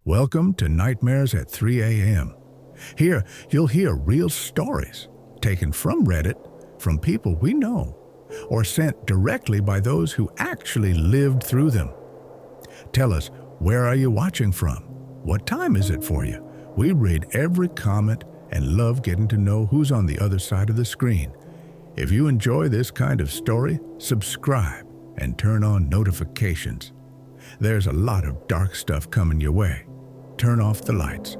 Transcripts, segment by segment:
Welcome to Nightmares at 3 a.m. Here, you'll hear real stories taken from Reddit, from people we know, or sent directly by those who actually lived through them. Tell us, where are you watching from? What time is it for you? We read every comment and love getting to know who's on the other side of the screen. If you enjoy this kind of story, subscribe and turn on notifications. There's a lot of dark stuff coming your way. Turn off the lights.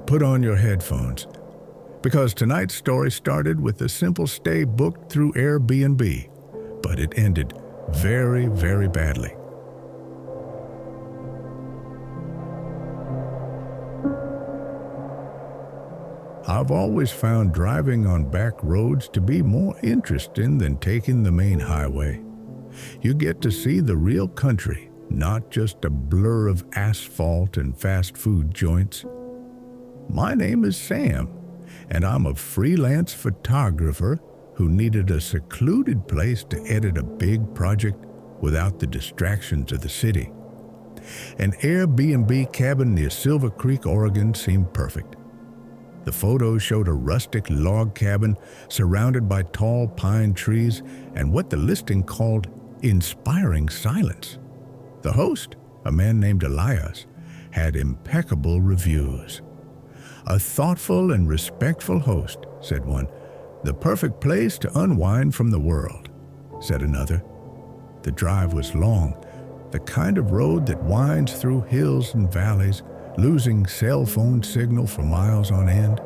Put on your headphones. Because tonight's story started with a simple stay booked through Airbnb, but it ended very, very badly. I've always found driving on back roads to be more interesting than taking the main highway. You get to see the real country, not just a blur of asphalt and fast food joints. My name is Sam, and I'm a freelance photographer who needed a secluded place to edit a big project without the distractions of the city. An Airbnb cabin near Silver Creek, Oregon seemed perfect. The photos showed a rustic log cabin surrounded by tall pine trees and what the listing called inspiring silence. The host, a man named Elias, had impeccable reviews. A thoughtful and respectful host, said one. The perfect place to unwind from the world, said another. The drive was long, the kind of road that winds through hills and valleys, losing cell phone signal for miles on end.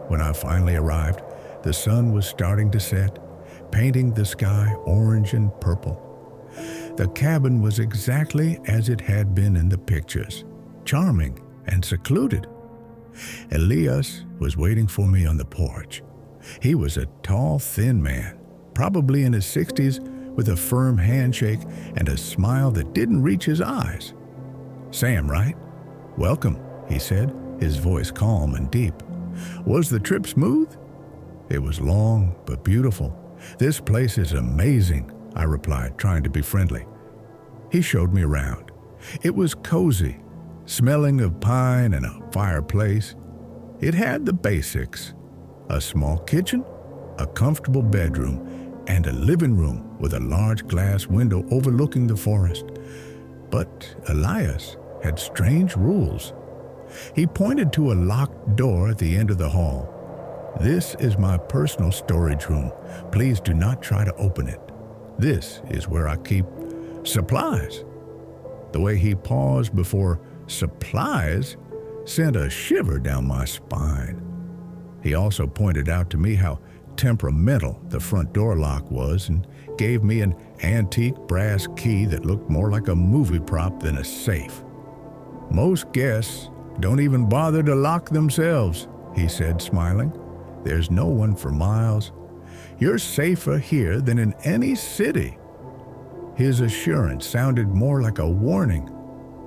When I finally arrived, the sun was starting to set, painting the sky orange and purple. The cabin was exactly as it had been in the pictures, charming and secluded. Elias was waiting for me on the porch. He was a tall, thin man, probably in his 60s, with a firm handshake and a smile that didn't reach his eyes. Sam, right? Welcome, he said, his voice calm and deep. Was the trip smooth? It was long but beautiful. This place is amazing, I replied, trying to be friendly. He showed me around. It was cozy, smelling of pine and a fireplace. It had the basics: a small kitchen, a comfortable bedroom, and a living room with a large glass window overlooking the forest. But Elias had strange rules. He pointed to a locked door at the end of the hall. This is my personal storage room. Please do not try to open it. This is where I keep supplies. The way he paused before supplies sent a shiver down my spine. He also pointed out to me how temperamental the front door lock was and gave me an antique brass key that looked more like a movie prop than a safe. Most guests don't even bother to lock themselves, he said, smiling. There's no one for miles. You're safer here than in any city. His assurance sounded more like a warning.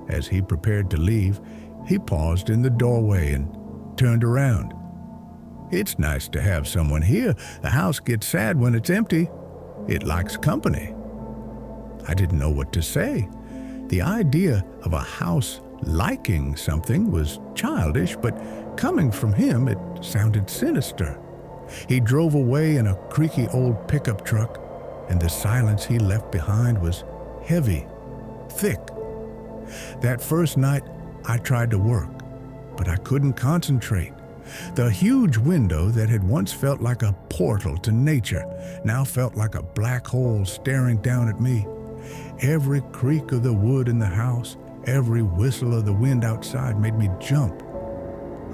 As he prepared to leave, he paused in the doorway and turned around. It's nice to have someone here. The house gets sad when it's empty. It likes company. I didn't know what to say. The idea of a house liking something was childish, but coming from him, it sounded sinister. He drove away in a creaky old pickup truck, and the silence he left behind was heavy, thick. That first night, I tried to work, but I couldn't concentrate. The huge window that had once felt like a portal to nature now felt like a black hole staring down at me. Every creak of the wood in the house, every whistle of the wind outside made me jump.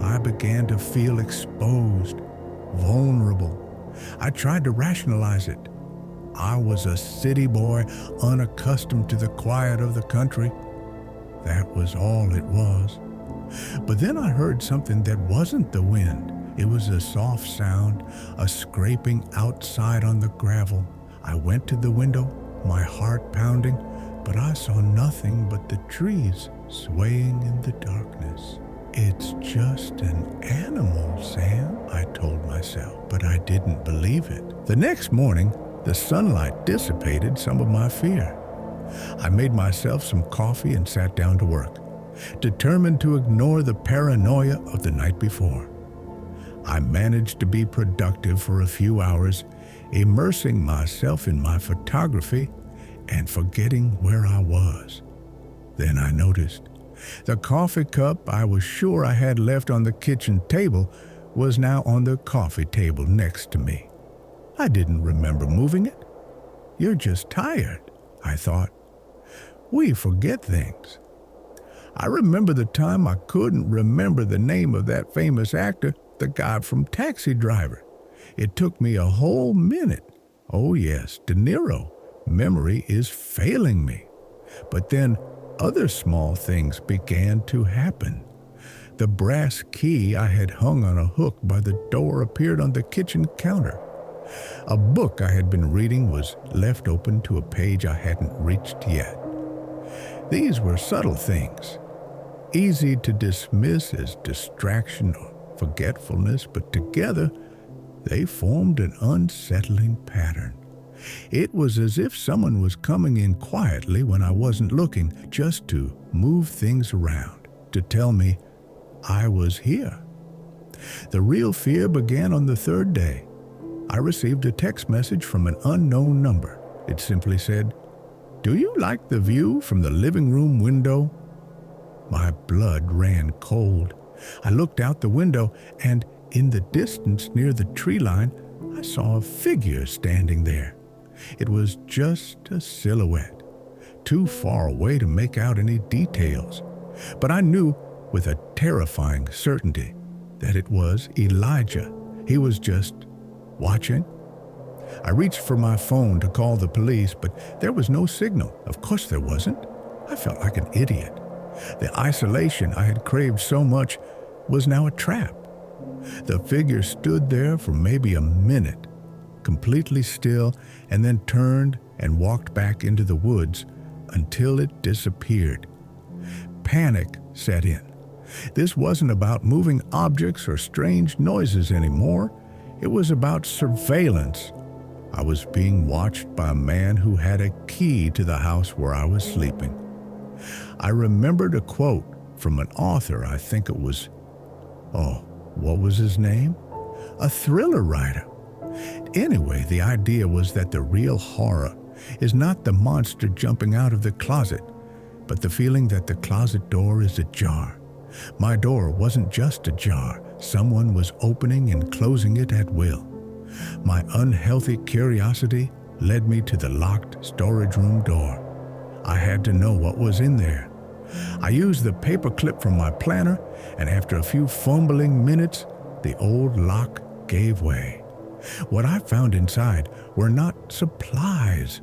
I began to feel exposed, vulnerable. I tried to rationalize it. I was a city boy, unaccustomed to the quiet of the country. That was all it was. But then I heard something that wasn't the wind. It was a soft sound, a scraping outside on the gravel. I went to the window, my heart pounding, but I saw nothing but the trees swaying in the darkness. It's just an animal, Sam, I told myself, but I didn't believe it. The next morning, the sunlight dissipated some of my fear. I made myself some coffee and sat down to work. determined to ignore the paranoia of the night before. I managed to be productive for a few hours, immersing myself in my photography and forgetting where I was. Then I noticed the coffee cup I was sure I had left on the kitchen table was now on the coffee table next to me. I didn't remember moving it. You're just tired, I thought. We forget things. I remember the time I couldn't remember the name of that famous actor, the guy from Taxi Driver. It took me a whole minute. Oh yes, De Niro. Memory is failing me. But then other small things began to happen. The brass key I had hung on a hook by the door appeared on the kitchen counter. A book I had been reading was left open to a page I hadn't reached yet. These were subtle things, easy to dismiss as distraction or forgetfulness, but together they formed an unsettling pattern. It was as if someone was coming in quietly when I wasn't looking, just to move things around, to tell me I was here. The real fear began on the third day. I received a text message from an unknown number. It simply said, "Do you like the view from the living room window?" My blood ran cold. I looked out the window, and in the distance near the tree line, I saw a figure standing there. It was just a silhouette, too far away to make out any details. But I knew with a terrifying certainty that it was Elijah. He was just watching. I reached for my phone to call the police, but there was no signal. Of course there wasn't. I felt like an idiot. The isolation I had craved so much was now a trap. The figure stood there for maybe a minute, completely still, and then turned and walked back into the woods until it disappeared. Panic set in. This wasn't about moving objects or strange noises anymore. It was about surveillance. I was being watched by a man who had a key to the house where I was sleeping. I remembered a quote from an author. I think it was, what was his name? A thriller writer. Anyway, the idea was that the real horror is not the monster jumping out of the closet, but the feeling that the closet door is ajar. My door wasn't just ajar. Someone was opening and closing it at will. My unhealthy curiosity led me to the locked storage room door. I had to know what was in there. I used the paper clip from my planner, and after a few fumbling minutes, the old lock gave way. What I found inside were not supplies.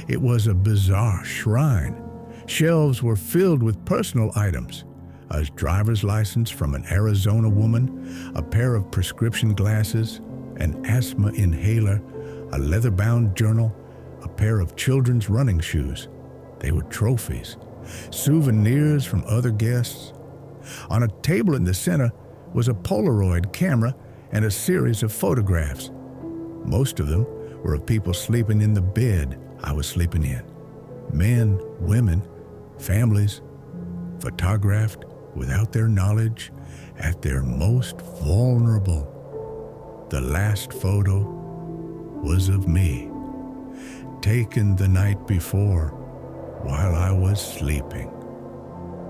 It was a bizarre shrine. Shelves were filled with personal items: a driver's license from an Arizona woman, a pair of prescription glasses, an asthma inhaler, a leather-bound journal, a pair of children's running shoes. They were trophies, souvenirs from other guests. On a table in the center was a Polaroid camera and a series of photographs. Most of them were of people sleeping in the bed I was sleeping in. Men, women, families, photographed without their knowledge at their most vulnerable. The last photo was of me, taken the night before while I was sleeping.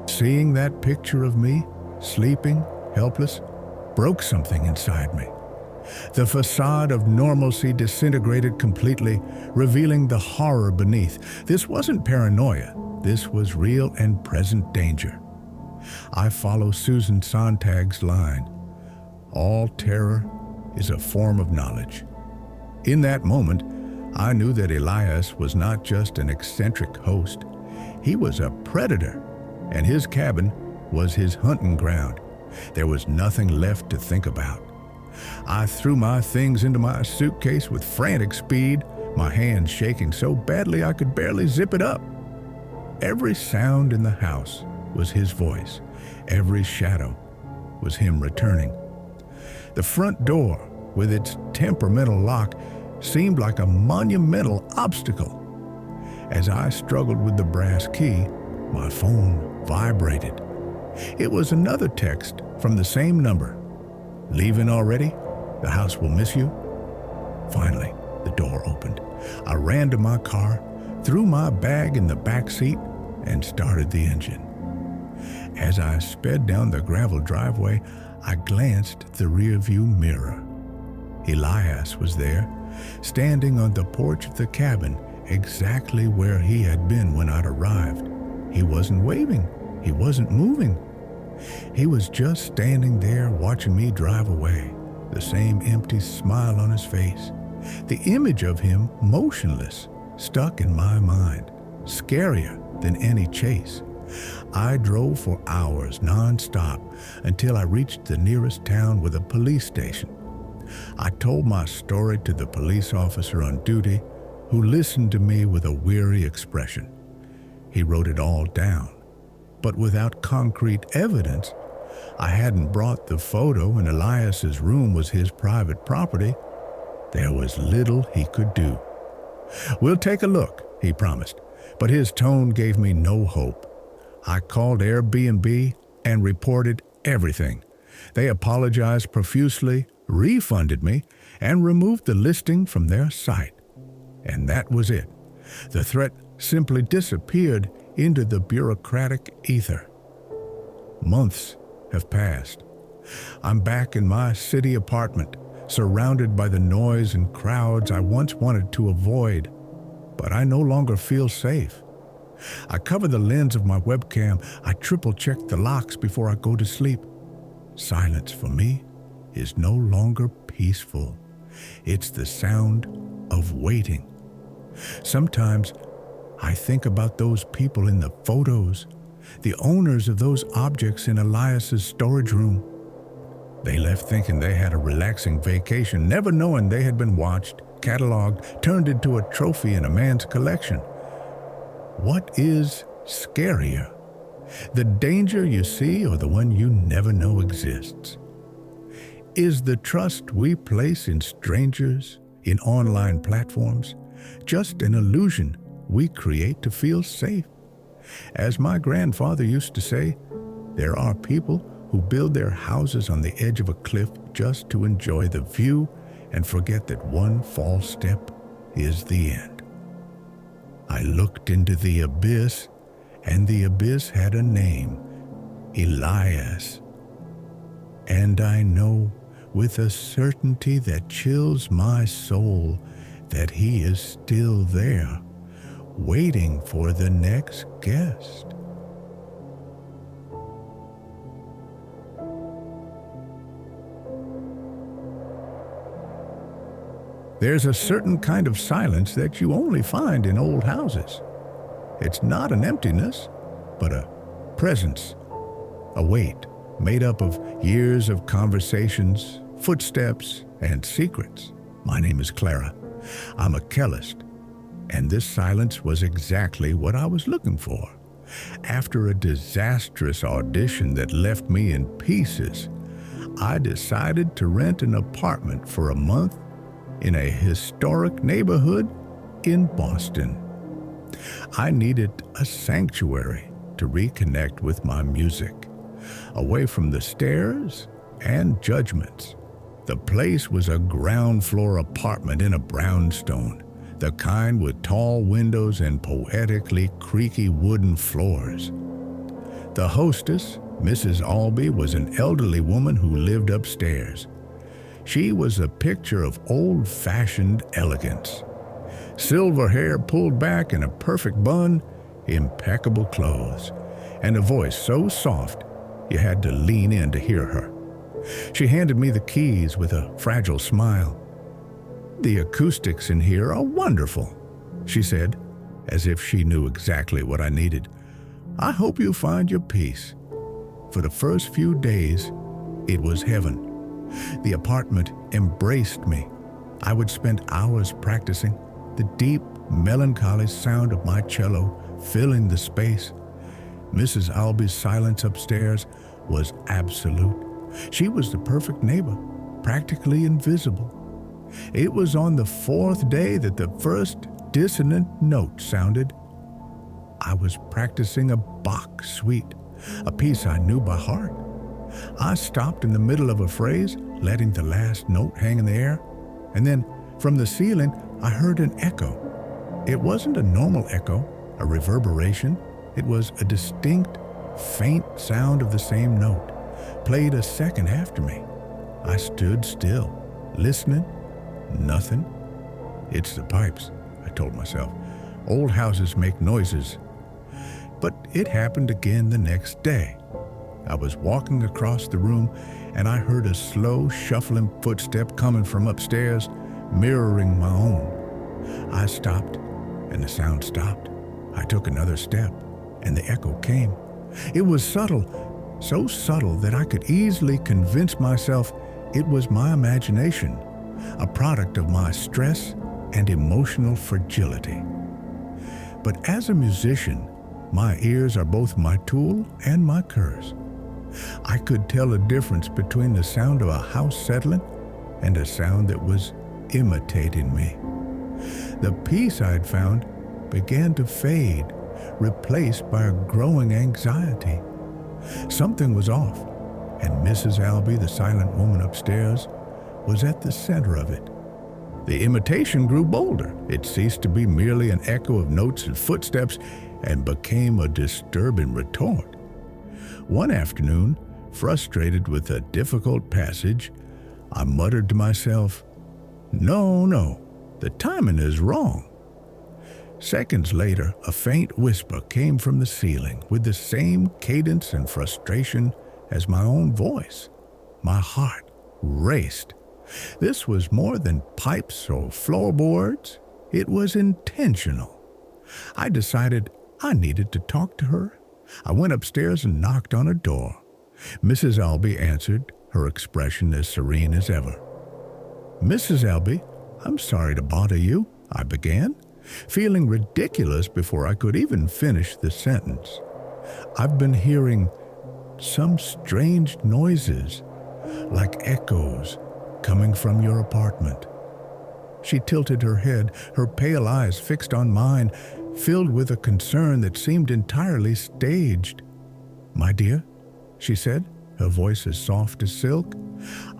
Seeing that picture of me, sleeping, helpless, broke something inside me. The facade of normalcy disintegrated completely, revealing the horror beneath. This wasn't paranoia. This was real and present danger. I follow Susan Sontag's line: all terror is a form of knowledge. In that moment, I knew that Elias was not just an eccentric host. He was a predator, and his cabin was his hunting ground. There was nothing left to think about. I threw my things into my suitcase with frantic speed, my hands shaking so badly I could barely zip it up. Every sound in the house was his voice. Every shadow was him returning. The front door, with its temperamental lock, seemed like a monumental obstacle. As I struggled with the brass key, my phone vibrated. It was another text from the same number. Leaving already? The house will miss you. Finally, the door opened. I ran to my car, threw my bag in the back seat, and started the engine. As I sped down the gravel driveway, I glanced at the rearview mirror. Elias was there, standing on the porch of the cabin, exactly where he had been when I'd arrived. He wasn't waving. He wasn't moving. He was just standing there watching me drive away, the same empty smile on his face. The image of him, motionless, stuck in my mind, scarier than any chase. I drove for hours non-stop until I reached the nearest town with a police station. I told my story to the police officer on duty, who listened to me with a weary expression. He wrote it all down, but without concrete evidence. I hadn't brought the photo, and Elias's room was his private property. There was little he could do. "We'll take a look," he promised, but his tone gave me no hope. I called Airbnb and reported everything. They apologized profusely, refunded me, and removed the listing from their site. And that was it. The threat simply disappeared into the bureaucratic ether. Months have passed. I'm back in my city apartment, surrounded by the noise and crowds I once wanted to avoid. But I no longer feel safe. I cover the lens of my webcam. I triple-check the locks before I go to sleep. Silence for me is no longer peaceful. It's the sound of waiting. Sometimes I think about those people in the photos, the owners of those objects in Elias's storage room. They left thinking they had a relaxing vacation, never knowing they had been watched, cataloged, turned into a trophy in a man's collection. What is scarier? The danger you see or the one you never know exists? Is the trust we place in strangers, in online platforms, just an illusion we create to feel safe? As my grandfather used to say, there are people who build their houses on the edge of a cliff just to enjoy the view and forget that one false step is the end. I looked into the abyss, and the abyss had a name, Elias. And I know with a certainty that chills my soul that he is still there, waiting for the next guest. There's a certain kind of silence that you only find in old houses. It's not an emptiness, but a presence, a weight made up of years of conversations, footsteps, and secrets. My name is Clara. I'm a cellist, and this silence was exactly what I was looking for. After a disastrous audition that left me in pieces, I decided to rent an apartment for a month in a historic neighborhood in Boston. I needed a sanctuary to reconnect with my music, away from the stares and judgments. The place was a ground floor apartment in a brownstone, the kind with tall windows and poetically creaky wooden floors. The hostess, Mrs. Albee, was an elderly woman who lived upstairs. She was a picture of old-fashioned elegance. Silver hair pulled back in a perfect bun, impeccable clothes, and a voice so soft you had to lean in to hear her. She handed me the keys with a fragile smile. "The acoustics in here are wonderful," she said, as if she knew exactly what I needed. "I hope you find your peace." For the first few days, it was heaven. The apartment embraced me. I would spend hours practicing, the deep, melancholy sound of my cello filling the space. Mrs. Albee's silence upstairs was absolute. She was the perfect neighbor, practically invisible. It was on the fourth day that the first dissonant note sounded. I was practicing a Bach suite, a piece I knew by heart. I stopped in the middle of a phrase, letting the last note hang in the air, and then from the ceiling I heard an echo. It wasn't a normal echo, a reverberation. It was a distinct, faint sound of the same note, played a second after me. I stood still, listening. Nothing. It's the pipes, I told myself. Old houses make noises. But it happened again the next day. I was walking across the room and I heard a slow, shuffling footstep coming from upstairs, mirroring my own. I stopped and the sound stopped. I took another step and the echo came. It was subtle, so subtle that I could easily convince myself it was my imagination, a product of my stress and emotional fragility. But as a musician, my ears are both my tool and my curse. I could tell a difference between the sound of a house settling and a sound that was imitating me. The peace I'd found began to fade, replaced by a growing anxiety. Something was off, and Mrs. Albee, the silent woman upstairs, was at the center of it. The imitation grew bolder. It ceased to be merely an echo of notes and footsteps and became a disturbing retort. One afternoon, frustrated with a difficult passage, I muttered to myself, No, the timing is wrong." Seconds later, a faint whisper came from the ceiling with the same cadence and frustration as my own voice. My heart raced. This was more than pipes or floorboards. It was intentional. I decided I needed to talk to her. I went upstairs and knocked on her door. Mrs. Albee answered, her expression as serene as ever. "Mrs. Albee, I'm sorry to bother you," I began, feeling ridiculous before I could even finish the sentence. "I've been hearing some strange noises, like echoes, coming from your apartment." She tilted her head, her pale eyes fixed on mine, filled with a concern that seemed entirely staged. "My dear," she said, her voice as soft as silk,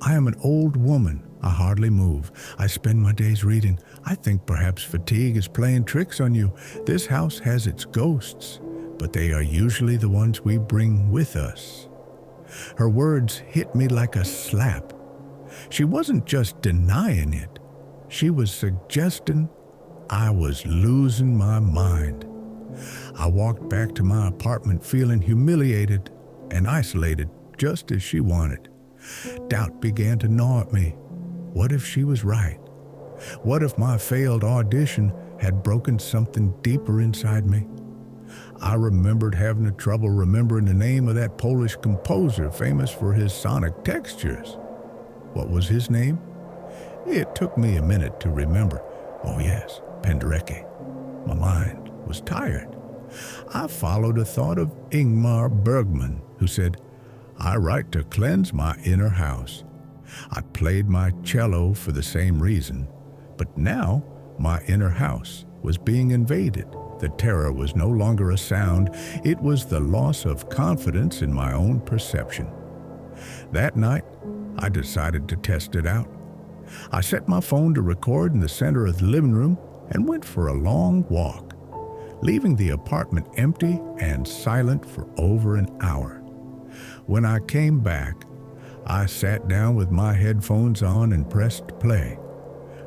"I am an old woman. I hardly move. I spend my days reading. I think perhaps fatigue is playing tricks on you. This house has its ghosts, but they are usually the ones we bring with us." Her words hit me like a slap. She wasn't just denying it. She was suggesting I was losing my mind. I walked back to my apartment feeling humiliated and isolated, just as she wanted. Doubt began to gnaw at me. What if she was right? What if my failed audition had broken something deeper inside me? I remembered having trouble remembering the name of that Polish composer famous for his sonic textures. What was his name? It took me a minute to remember. Oh yes, Penderecki. My mind was tired. I followed a thought of Ingmar Bergman, who said, "I write to cleanse my inner house." I played my cello for the same reason, but now my inner house was being invaded. The terror was no longer a sound, it was the loss of confidence in my own perception. That night, I decided to test it out. I set my phone to record in the center of the living room and went for a long walk, leaving the apartment empty and silent for over an hour. When I came back, I sat down with my headphones on and pressed play.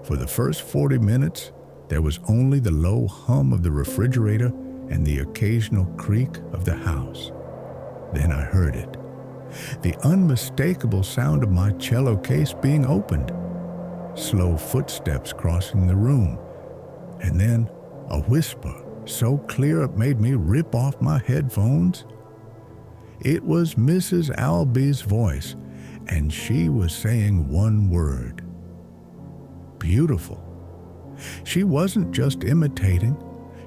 For the first 40 minutes, there was only the low hum of the refrigerator and the occasional creak of the house. Then I heard it. The unmistakable sound of my cello case being opened. Slow footsteps crossing the room. And then a whisper so clear it made me rip off my headphones. It was Mrs. Albee's voice, and she was saying one word. Beautiful. She wasn't just imitating.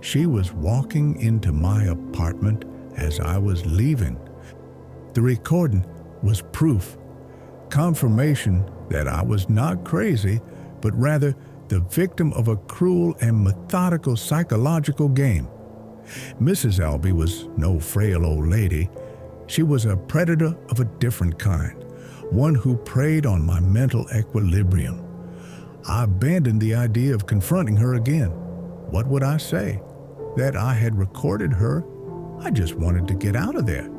She was walking into my apartment as I was leaving. The recording was proof, confirmation that I was not crazy, but rather the victim of a cruel and methodical psychological game. Mrs. Albee was no frail old lady. She was a predator of a different kind, one who preyed on my mental equilibrium. I abandoned the idea of confronting her again. What would I say? That I had recorded her? I just wanted to get out of there.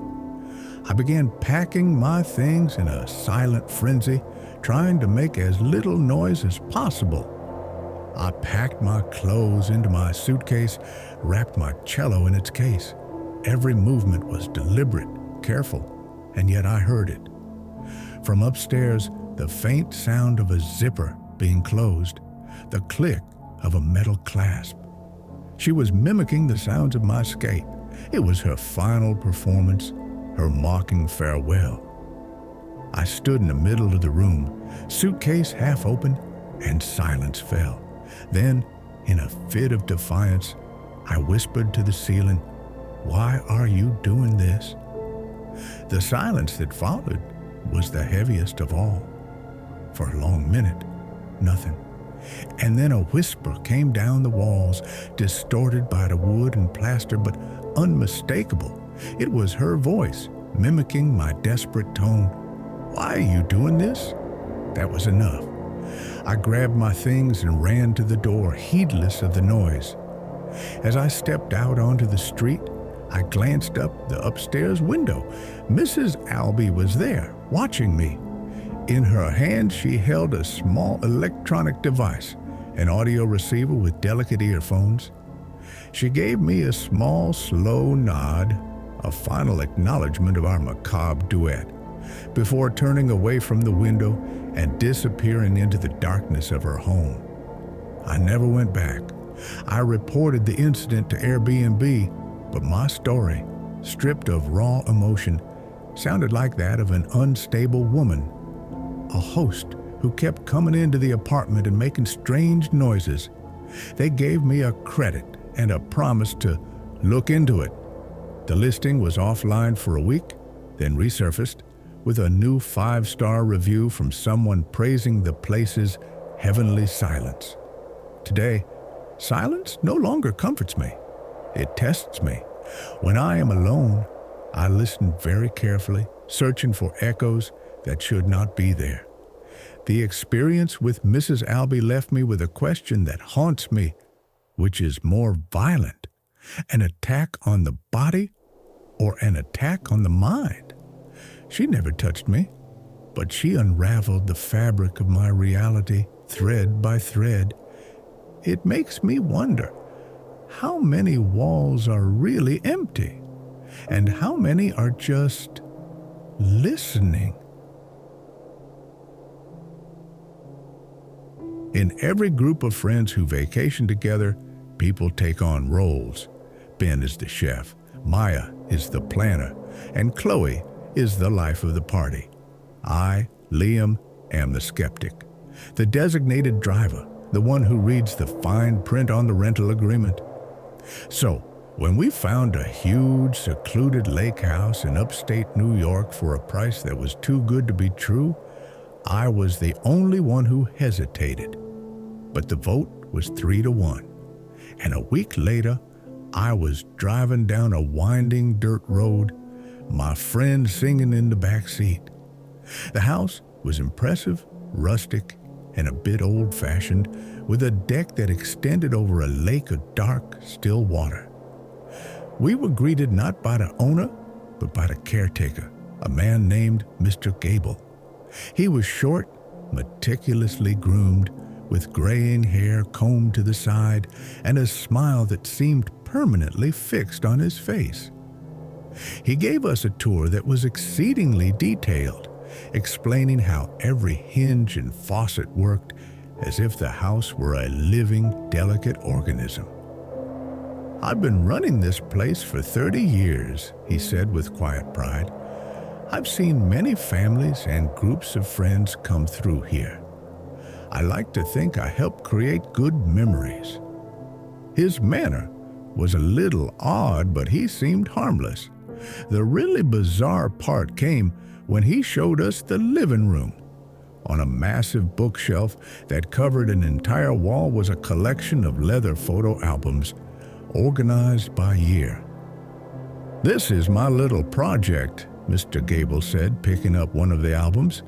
I began packing my things in a silent frenzy, trying to make as little noise as possible. I packed my clothes into my suitcase, wrapped my cello in its case. Every movement was deliberate, careful, and yet I heard it. From upstairs, the faint sound of a zipper being closed, the click of a metal clasp. She was mimicking the sounds of my escape. It was her final performance, her mocking farewell. I stood in the middle of the room, suitcase half open, and silence fell. Then, in a fit of defiance, I whispered to the ceiling, "Why are you doing this?" The silence that followed was the heaviest of all. For a long minute, nothing. And then a whisper came down the walls, distorted by the wood and plaster, but unmistakable. It was her voice, mimicking my desperate tone. "Why are you doing this?" That was enough. I grabbed my things and ran to the door, heedless of the noise. As I stepped out onto the street, I glanced up the upstairs window. Mrs. Albee was there, watching me. In her hand, she held a small electronic device, an audio receiver with delicate earphones. She gave me a small, slow nod, a final acknowledgement of our macabre duet, before turning away from the window and disappearing into the darkness of her home. I never went back. I reported the incident to Airbnb, but my story, stripped of raw emotion, sounded like that of an unstable woman, a host who kept coming into the apartment and making strange noises. They gave me a credit and a promise to look into it. The listing was offline for a week, then resurfaced with a new 5-star review from someone praising the place's heavenly silence. Today, silence no longer comforts me. It tests me. When I am alone, I listen very carefully, searching for echoes that should not be there. The experience with Mrs. Albee left me with a question that haunts me. Which is more violent, an attack on the body or an attack on the mind? She never touched me, but she unraveled the fabric of my reality thread by thread. It makes me wonder, how many walls are really empty, and how many are just listening? In every group of friends who vacation together, people take on roles. Ben is the chef, Maya is the planner, and Chloe is the life of the party. I, Liam, am the skeptic, the designated driver, the one who reads the fine print on the rental agreement. So, when we found a huge, secluded lake house in upstate New York for a price that was too good to be true, I was the only one who hesitated. But the vote was 3-1. And a week later, I was driving down a winding dirt road, my friend singing in the back seat. The house was impressive, rustic, and a bit old-fashioned, with a deck that extended over a lake of dark, still water. We were greeted not by the owner, but by the caretaker, a man named Mr. Gable. He was short, meticulously groomed, with graying hair combed to the side and a smile that seemed permanently fixed on his face. He gave us a tour that was exceedingly detailed, explaining how every hinge and faucet worked as if the house were a living, delicate organism. "I've been running this place for 30 years, he said with quiet pride. "I've seen many families and groups of friends come through here. I like to think I helped create good memories." His manner was a little odd, but he seemed harmless. The really bizarre part came when he showed us the living room. On a massive bookshelf that covered an entire wall was a collection of leather photo albums, organized by year. "This is my little project," Mr. Gable said, picking up one of the albums.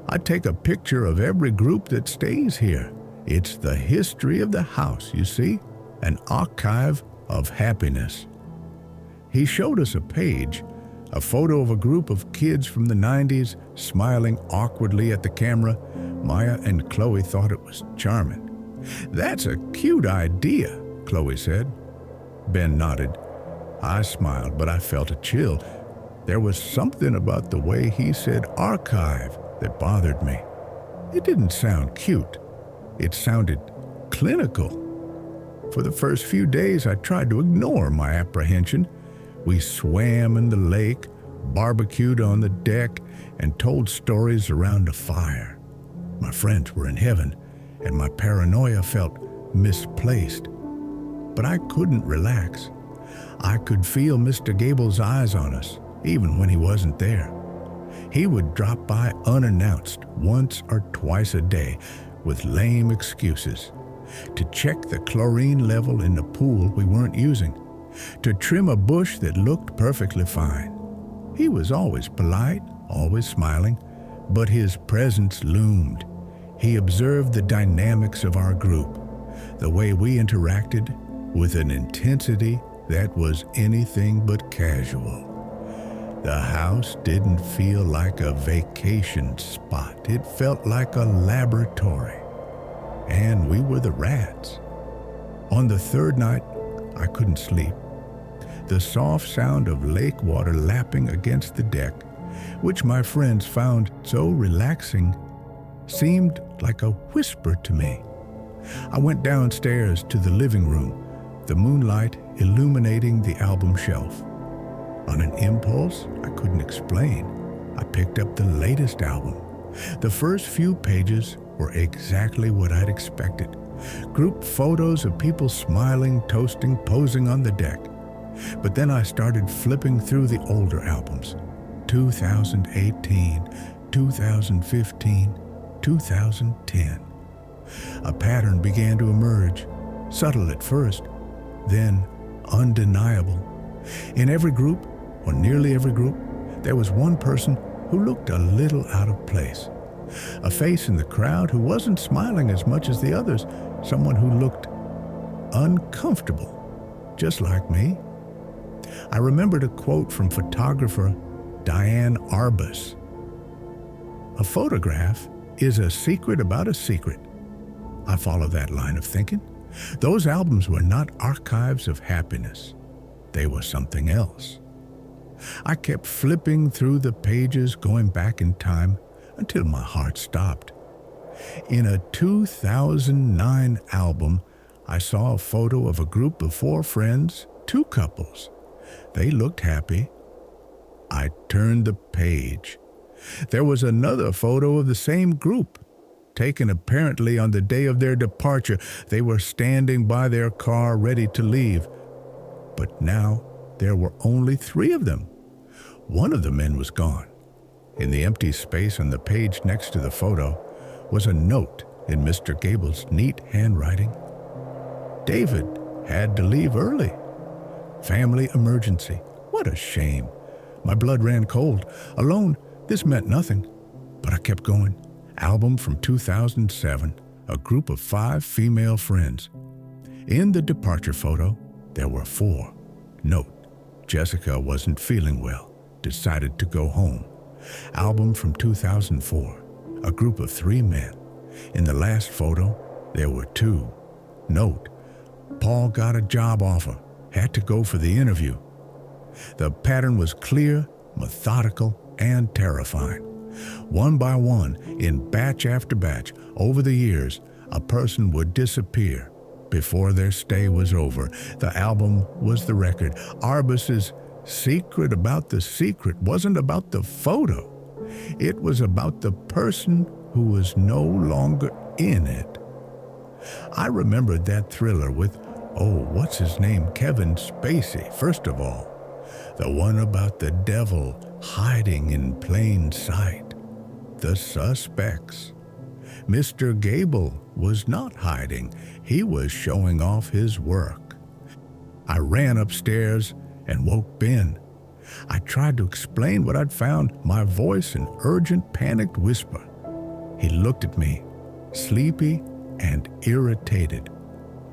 "I take a picture of every group that stays here. It's the history of the house, you see, an archive of happiness." He showed us a page, a photo of a group of kids from the 90s smiling awkwardly at the camera. Maya and Chloe thought it was charming. "That's a cute idea," Chloe said. Ben nodded. I smiled, but I felt a chill. There was something about the way he said archive that bothered me. It didn't sound cute. It sounded clinical. For the first few days, I tried to ignore my apprehension. We swam in the lake, barbecued on the deck, and told stories around a fire. My friends were in heaven, and my paranoia felt misplaced. But I couldn't relax. I could feel Mr. Gable's eyes on us, even when he wasn't there. He would drop by unannounced once or twice a day with lame excuses. To check the chlorine level in the pool we weren't using. To trim a bush that looked perfectly fine. He was always polite, always smiling, but his presence loomed. He observed the dynamics of our group, the way we interacted, with an intensity that was anything but casual. The house didn't feel like a vacation spot. It felt like a laboratory. And we were the rats. On the third night, I couldn't sleep. The soft sound of lake water lapping against the deck, which my friends found so relaxing, seemed like a whisper to me. I went downstairs to the living room, the moonlight illuminating the album shelf. On an impulse I couldn't explain, I picked up the latest album. The first few pages were exactly what I'd expected. Group photos of people smiling, toasting, posing on the deck. But then I started flipping through the older albums. 2018, 2015, 2010. A pattern began to emerge, subtle at first, then undeniable. In every group, or nearly every group, there was one person who looked a little out of place. A face in the crowd who wasn't smiling as much as the others, someone who looked uncomfortable, just like me. I remembered a quote from photographer Diane Arbus. "A photograph is a secret about a secret." I followed that line of thinking. Those albums were not archives of happiness. They were something else. I kept flipping through the pages, going back in time, until my heart stopped. In a 2009 album, I saw a photo of a group of 4 friends, 2 couples. They looked happy. I turned the page. There was another photo of the same group, taken apparently on the day of their departure. They were standing by their car ready to leave. But now there were only 3 of them. One of the men was gone. In the empty space on the page next to the photo was a note in Mr. Gable's neat handwriting. David had to leave early. Family emergency. What a shame. My blood ran cold. Alone, this meant nothing. But I kept going. Album from 2007, a group of 5 female friends. In the departure photo, there were 4. Note, Jessica wasn't feeling well, decided to go home. Album from 2004, a group of 3 men. In the last photo, there were 2. Note, Paul got a job offer, had to go for the interview. The pattern was clear, methodical, and terrifying. One by one, in batch after batch, over the years, a person would disappear before their stay was over. The album was the record. Arbus's secret about the secret wasn't about the photo. It was about the person who was no longer in it. I remembered that thriller with, what's his name? Kevin Spacey, first of all. The one about the devil hiding in plain sight. The suspects. Mr. Gable was not hiding. He was showing off his work. I ran upstairs and woke Ben. I tried to explain what I'd found, my voice an urgent, panicked whisper. He looked at me, sleepy and irritated.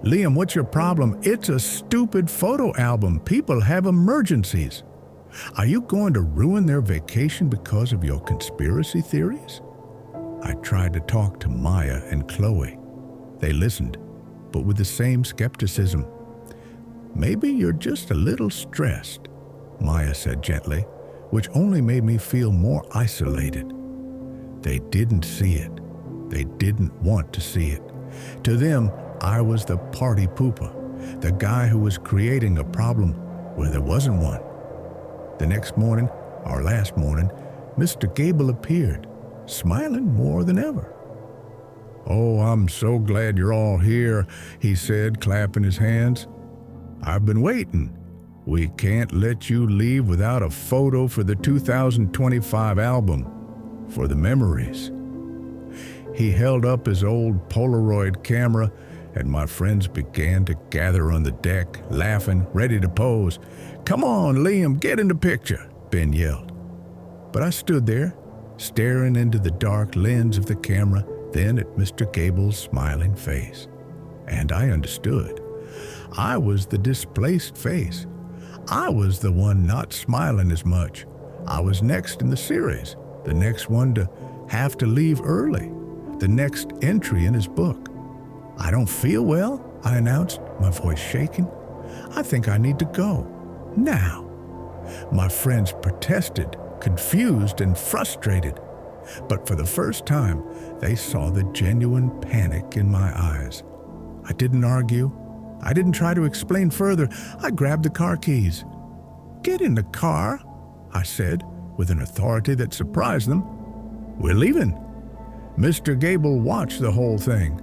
"Liam, what's your problem? It's a stupid photo album. People have emergencies. Are you going to ruin their vacation because of your conspiracy theories?" I tried to talk to Maya and Chloe. They listened, but with the same skepticism. "Maybe you're just a little stressed," Maya said gently, which only made me feel more isolated. They didn't see it. They didn't want to see it. To them, I was the party pooper, the guy who was creating a problem where there wasn't one. The next morning, our last morning, Mr. Gable appeared, smiling more than ever. "Oh, I'm so glad you're all here," he said, clapping his hands. "I've been waiting. We can't let you leave without a photo for the 2025 album, for the memories." He held up his old Polaroid camera, and my friends began to gather on the deck, laughing, ready to pose. "Come on, Liam, get in the picture," Ben yelled. But I stood there, staring into the dark lens of the camera, then at Mr. Gable's smiling face. And I understood. I was the displaced face. I was the one not smiling as much. I was next in the series, the next one to have to leave early, the next entry in his book. "I don't feel well," I announced, my voice shaking. "I think I need to go. Now." My friends protested, confused and frustrated. But for the first time, they saw the genuine panic in my eyes. I didn't argue. I didn't try to explain further. I grabbed the car keys. "Get in the car," I said, with an authority that surprised them. "We're leaving." Mr. Gable watched the whole thing,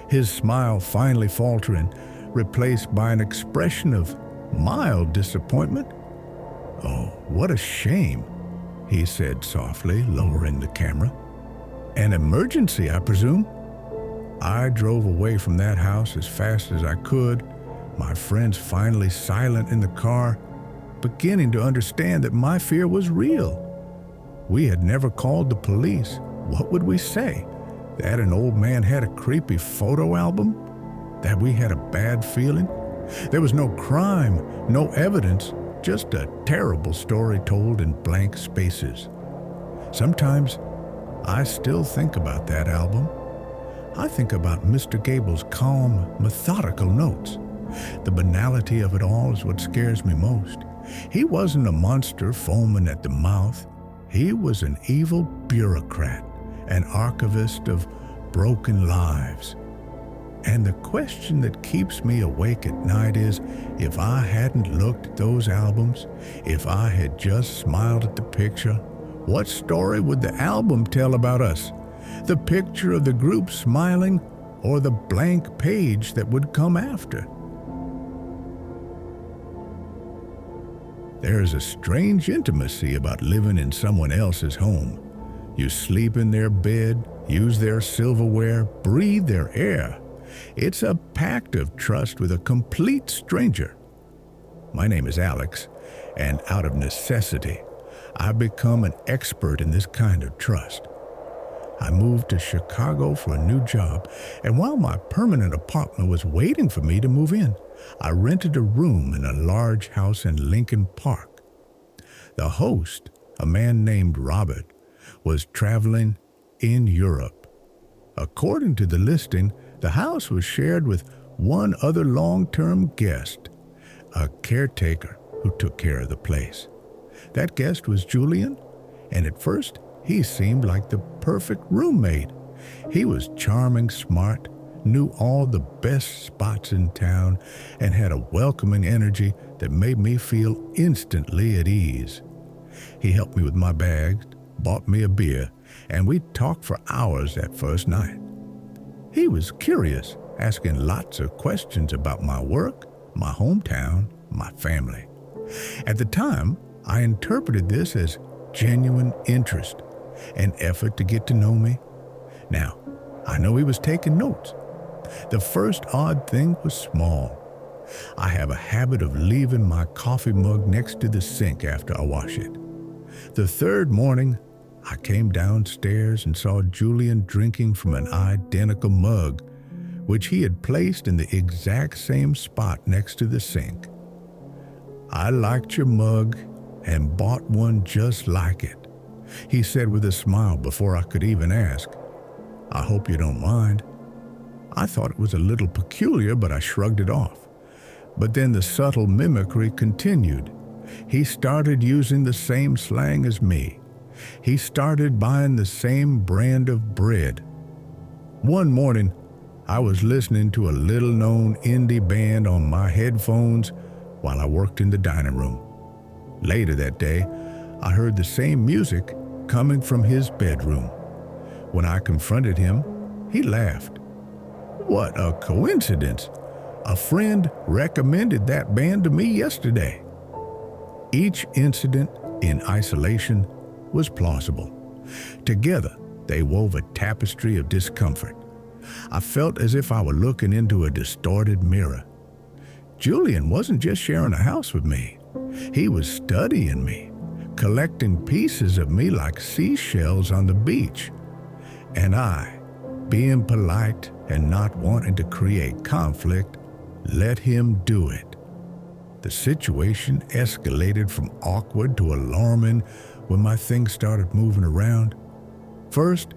his smile finally faltering, replaced by an expression of mild disappointment. "Oh, what a shame," he said softly, lowering the camera. "An emergency, I presume?" I drove away from that house as fast as I could, my friends finally silent in the car, beginning to understand that my fear was real. We had never called the police. What would we say? That an old man had a creepy photo album? That we had a bad feeling? There was no crime, no evidence, just a terrible story told in blank spaces. Sometimes I still think about that album. I think about Mr. Gable's calm, methodical notes. The banality of it all is what scares me most. He wasn't a monster foaming at the mouth. He was an evil bureaucrat, an archivist of broken lives. And the question that keeps me awake at night is, if I hadn't looked at those albums, if I had just smiled at the picture, what story would the album tell about us? The picture of the group smiling, or the blank page that would come after? There is a strange intimacy about living in someone else's home. You sleep in their bed, use their silverware, breathe their air. It's a pact of trust with a complete stranger. My name is Alex, and out of necessity, I've become an expert in this kind of trust. I moved to Chicago for a new job, and while my permanent apartment was waiting for me to move in, I rented a room in a large house in Lincoln Park. The host, a man named Robert, was traveling in Europe. According to the listing, the house was shared with one other long-term guest, a caretaker who took care of the place. That guest was Julian, and at first he seemed like the perfect roommate. He was charming, smart, knew all the best spots in town, and had a welcoming energy that made me feel instantly at ease. He helped me with my bags, bought me a beer, and we talked for hours that first night. He was curious, asking lots of questions about my work, my hometown, my family. At the time, I interpreted this as genuine interest, an effort to get to know me. Now, I know he was taking notes. The first odd thing was small. I have a habit of leaving my coffee mug next to the sink after I wash it. The third morning, I came downstairs and saw Julian drinking from an identical mug, which he had placed in the exact same spot next to the sink. "I liked your mug and bought one just like it," he said with a smile before I could even ask. "I hope you don't mind." I thought it was a little peculiar, but I shrugged it off. But then the subtle mimicry continued. He started using the same slang as me. He started buying the same brand of bread. One morning, I was listening to a little-known indie band on my headphones while I worked in the dining room. Later that day, I heard the same music coming from his bedroom. When I confronted him, he laughed. "What a coincidence! A friend recommended that band to me yesterday." Each incident in isolation was plausible. Together, they wove a tapestry of discomfort. I felt as if I were looking into a distorted mirror. Julian wasn't just sharing a house with me. He was studying me, collecting pieces of me like seashells on the beach. And I, being polite and not wanting to create conflict, let him do it. The situation escalated from awkward to alarming when my things started moving around. First,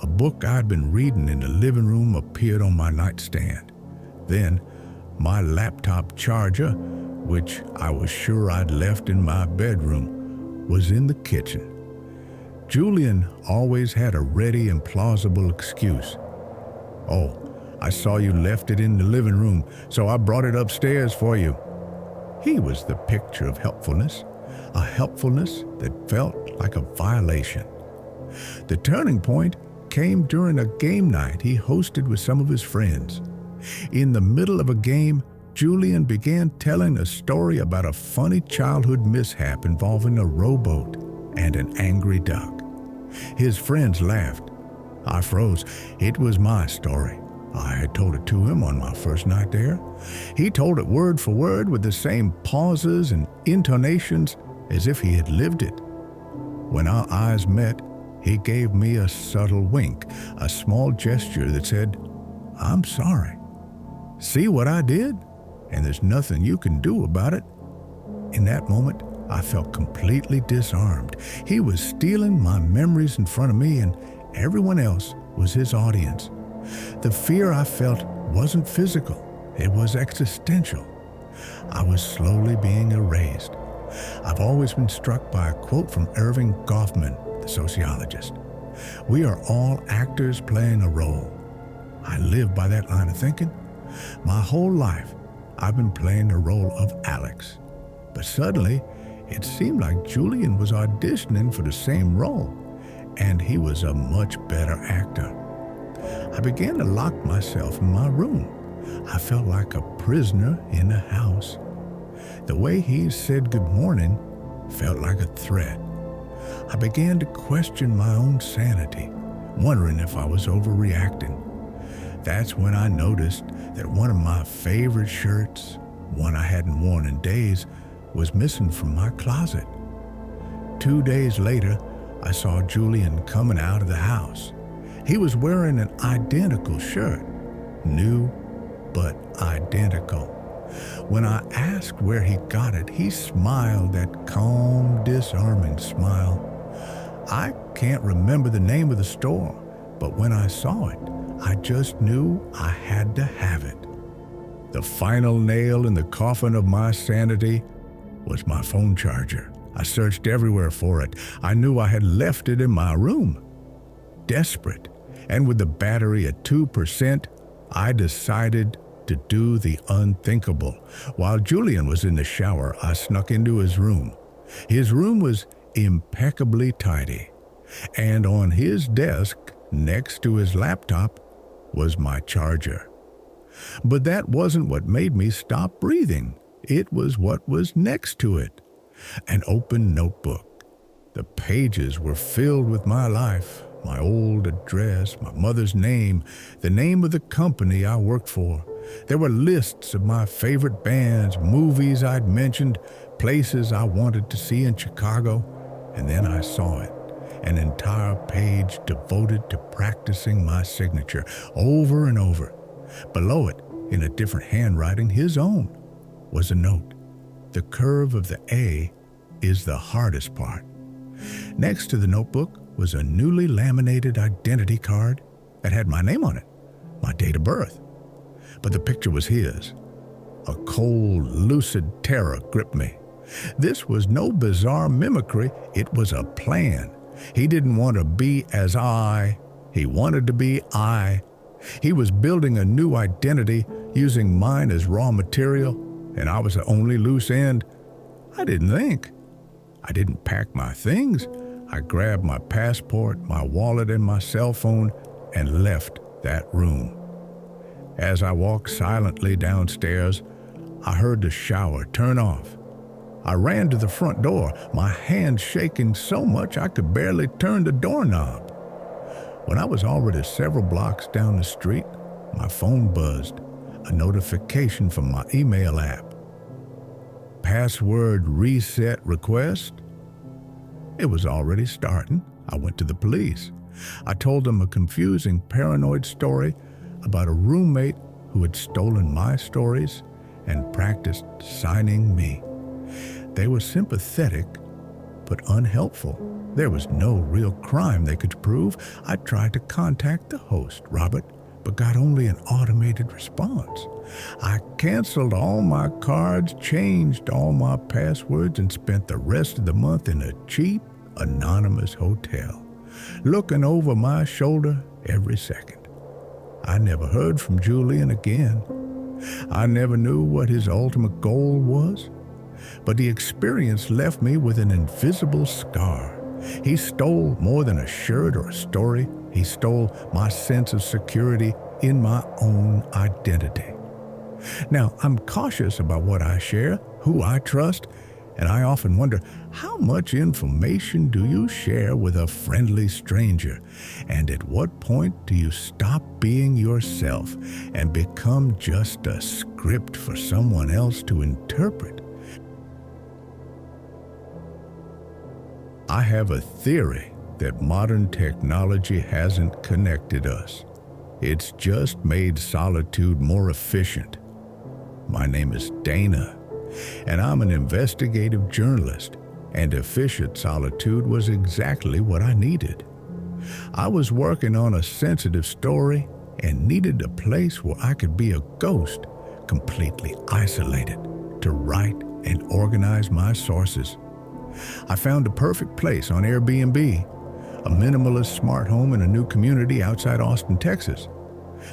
a book I'd been reading in the living room appeared on my nightstand. Then, my laptop charger, which I was sure I'd left in my bedroom, was in the kitchen. Julian always had a ready and plausible excuse. "Oh, I saw you left it in the living room, so I brought it upstairs for you." He was the picture of helpfulness, a helpfulness that felt like a violation. The turning point came during a game night he hosted with some of his friends. In the middle of a game, Julian began telling a story about a funny childhood mishap involving a rowboat and an angry duck. His friends laughed. I froze. It was my story. I had told it to him on my first night there. He told it word for word with the same pauses and intonations as if he had lived it. When our eyes met, he gave me a subtle wink, a small gesture that said, "I'm sorry. See what I did? And there's nothing you can do about it." In that moment, I felt completely disarmed. He was stealing my memories in front of me, and everyone else was his audience. The fear I felt wasn't physical, it was existential. I was slowly being erased. I've always been struck by a quote from Irving Goffman, the sociologist. "We are all actors playing a role." I live by that line of thinking. My whole life, I've been playing the role of Alex. But suddenly, it seemed like Julian was auditioning for the same role, and he was a much better actor. I began to lock myself in my room. I felt like a prisoner in a house. The way he said good morning felt like a threat. I began to question my own sanity, wondering if I was overreacting. That's when I noticed that one of my favorite shirts, one I hadn't worn in days, was missing from my closet. 2 days later, I saw Julian coming out of the house. He was wearing an identical shirt, new but identical. When I asked where he got it, he smiled that calm, disarming smile. I can't remember the name of the store, but when I saw it, I just knew I had to have it. The final nail in the coffin of my sanity was my phone charger. I searched everywhere for it. I knew I had left it in my room. Desperate, and with the battery at 2%, I decided to do the unthinkable. While Julian was in the shower, I snuck into his room. His room was impeccably tidy, and on his desk, next to his laptop, was my charger. But that wasn't what made me stop breathing. It was what was next to it. An open notebook. The pages were filled with my life, my old address, my mother's name, the name of the company I worked for. There were lists of my favorite bands, movies I'd mentioned, places I wanted to see in Chicago, and then I saw it. An entire page devoted to practicing my signature over and over. Below it, in a different handwriting, his own, was a note. The curve of the A is the hardest part. Next to the notebook was a newly laminated identity card that had my name on it, my date of birth. But the picture was his. A cold, lucid terror gripped me. This was no bizarre mimicry, it was a plan. He didn't want to be as I, he wanted to be I. He was building a new identity, using mine as raw material, and I was the only loose end. I didn't think. I didn't pack my things. I grabbed my passport, my wallet, and my cell phone and left that room. As I walked silently downstairs, I heard the shower turn off. I ran to the front door, my hands shaking so much I could barely turn the doorknob. When I was already several blocks down the street, my phone buzzed, a notification from my email app. Password reset request? It was already starting. I went to the police. I told them a confusing, paranoid story about a roommate who had stolen my stories and practiced signing me. They were sympathetic, but unhelpful. There was no real crime they could prove. I tried to contact the host, Robert, but got only an automated response. I canceled all my cards, changed all my passwords, and spent the rest of the month in a cheap, anonymous hotel, looking over my shoulder every second. I never heard from Julian again. I never knew what his ultimate goal was, but the experience left me with an invisible scar. He stole more than a shirt or a story. He stole my sense of security in my own identity. Now, I'm cautious about what I share, who I trust, and I often wonder, how much information do you share with a friendly stranger? And at what point do you stop being yourself and become just a script for someone else to interpret? I have a theory that modern technology hasn't connected us. It's just made solitude more efficient. My name is Dana, and I'm an investigative journalist, and efficient solitude was exactly what I needed. I was working on a sensitive story and needed a place where I could be a ghost, completely isolated, to write and organize my sources. I found a perfect place on Airbnb, a minimalist smart home in a new community outside Austin, Texas.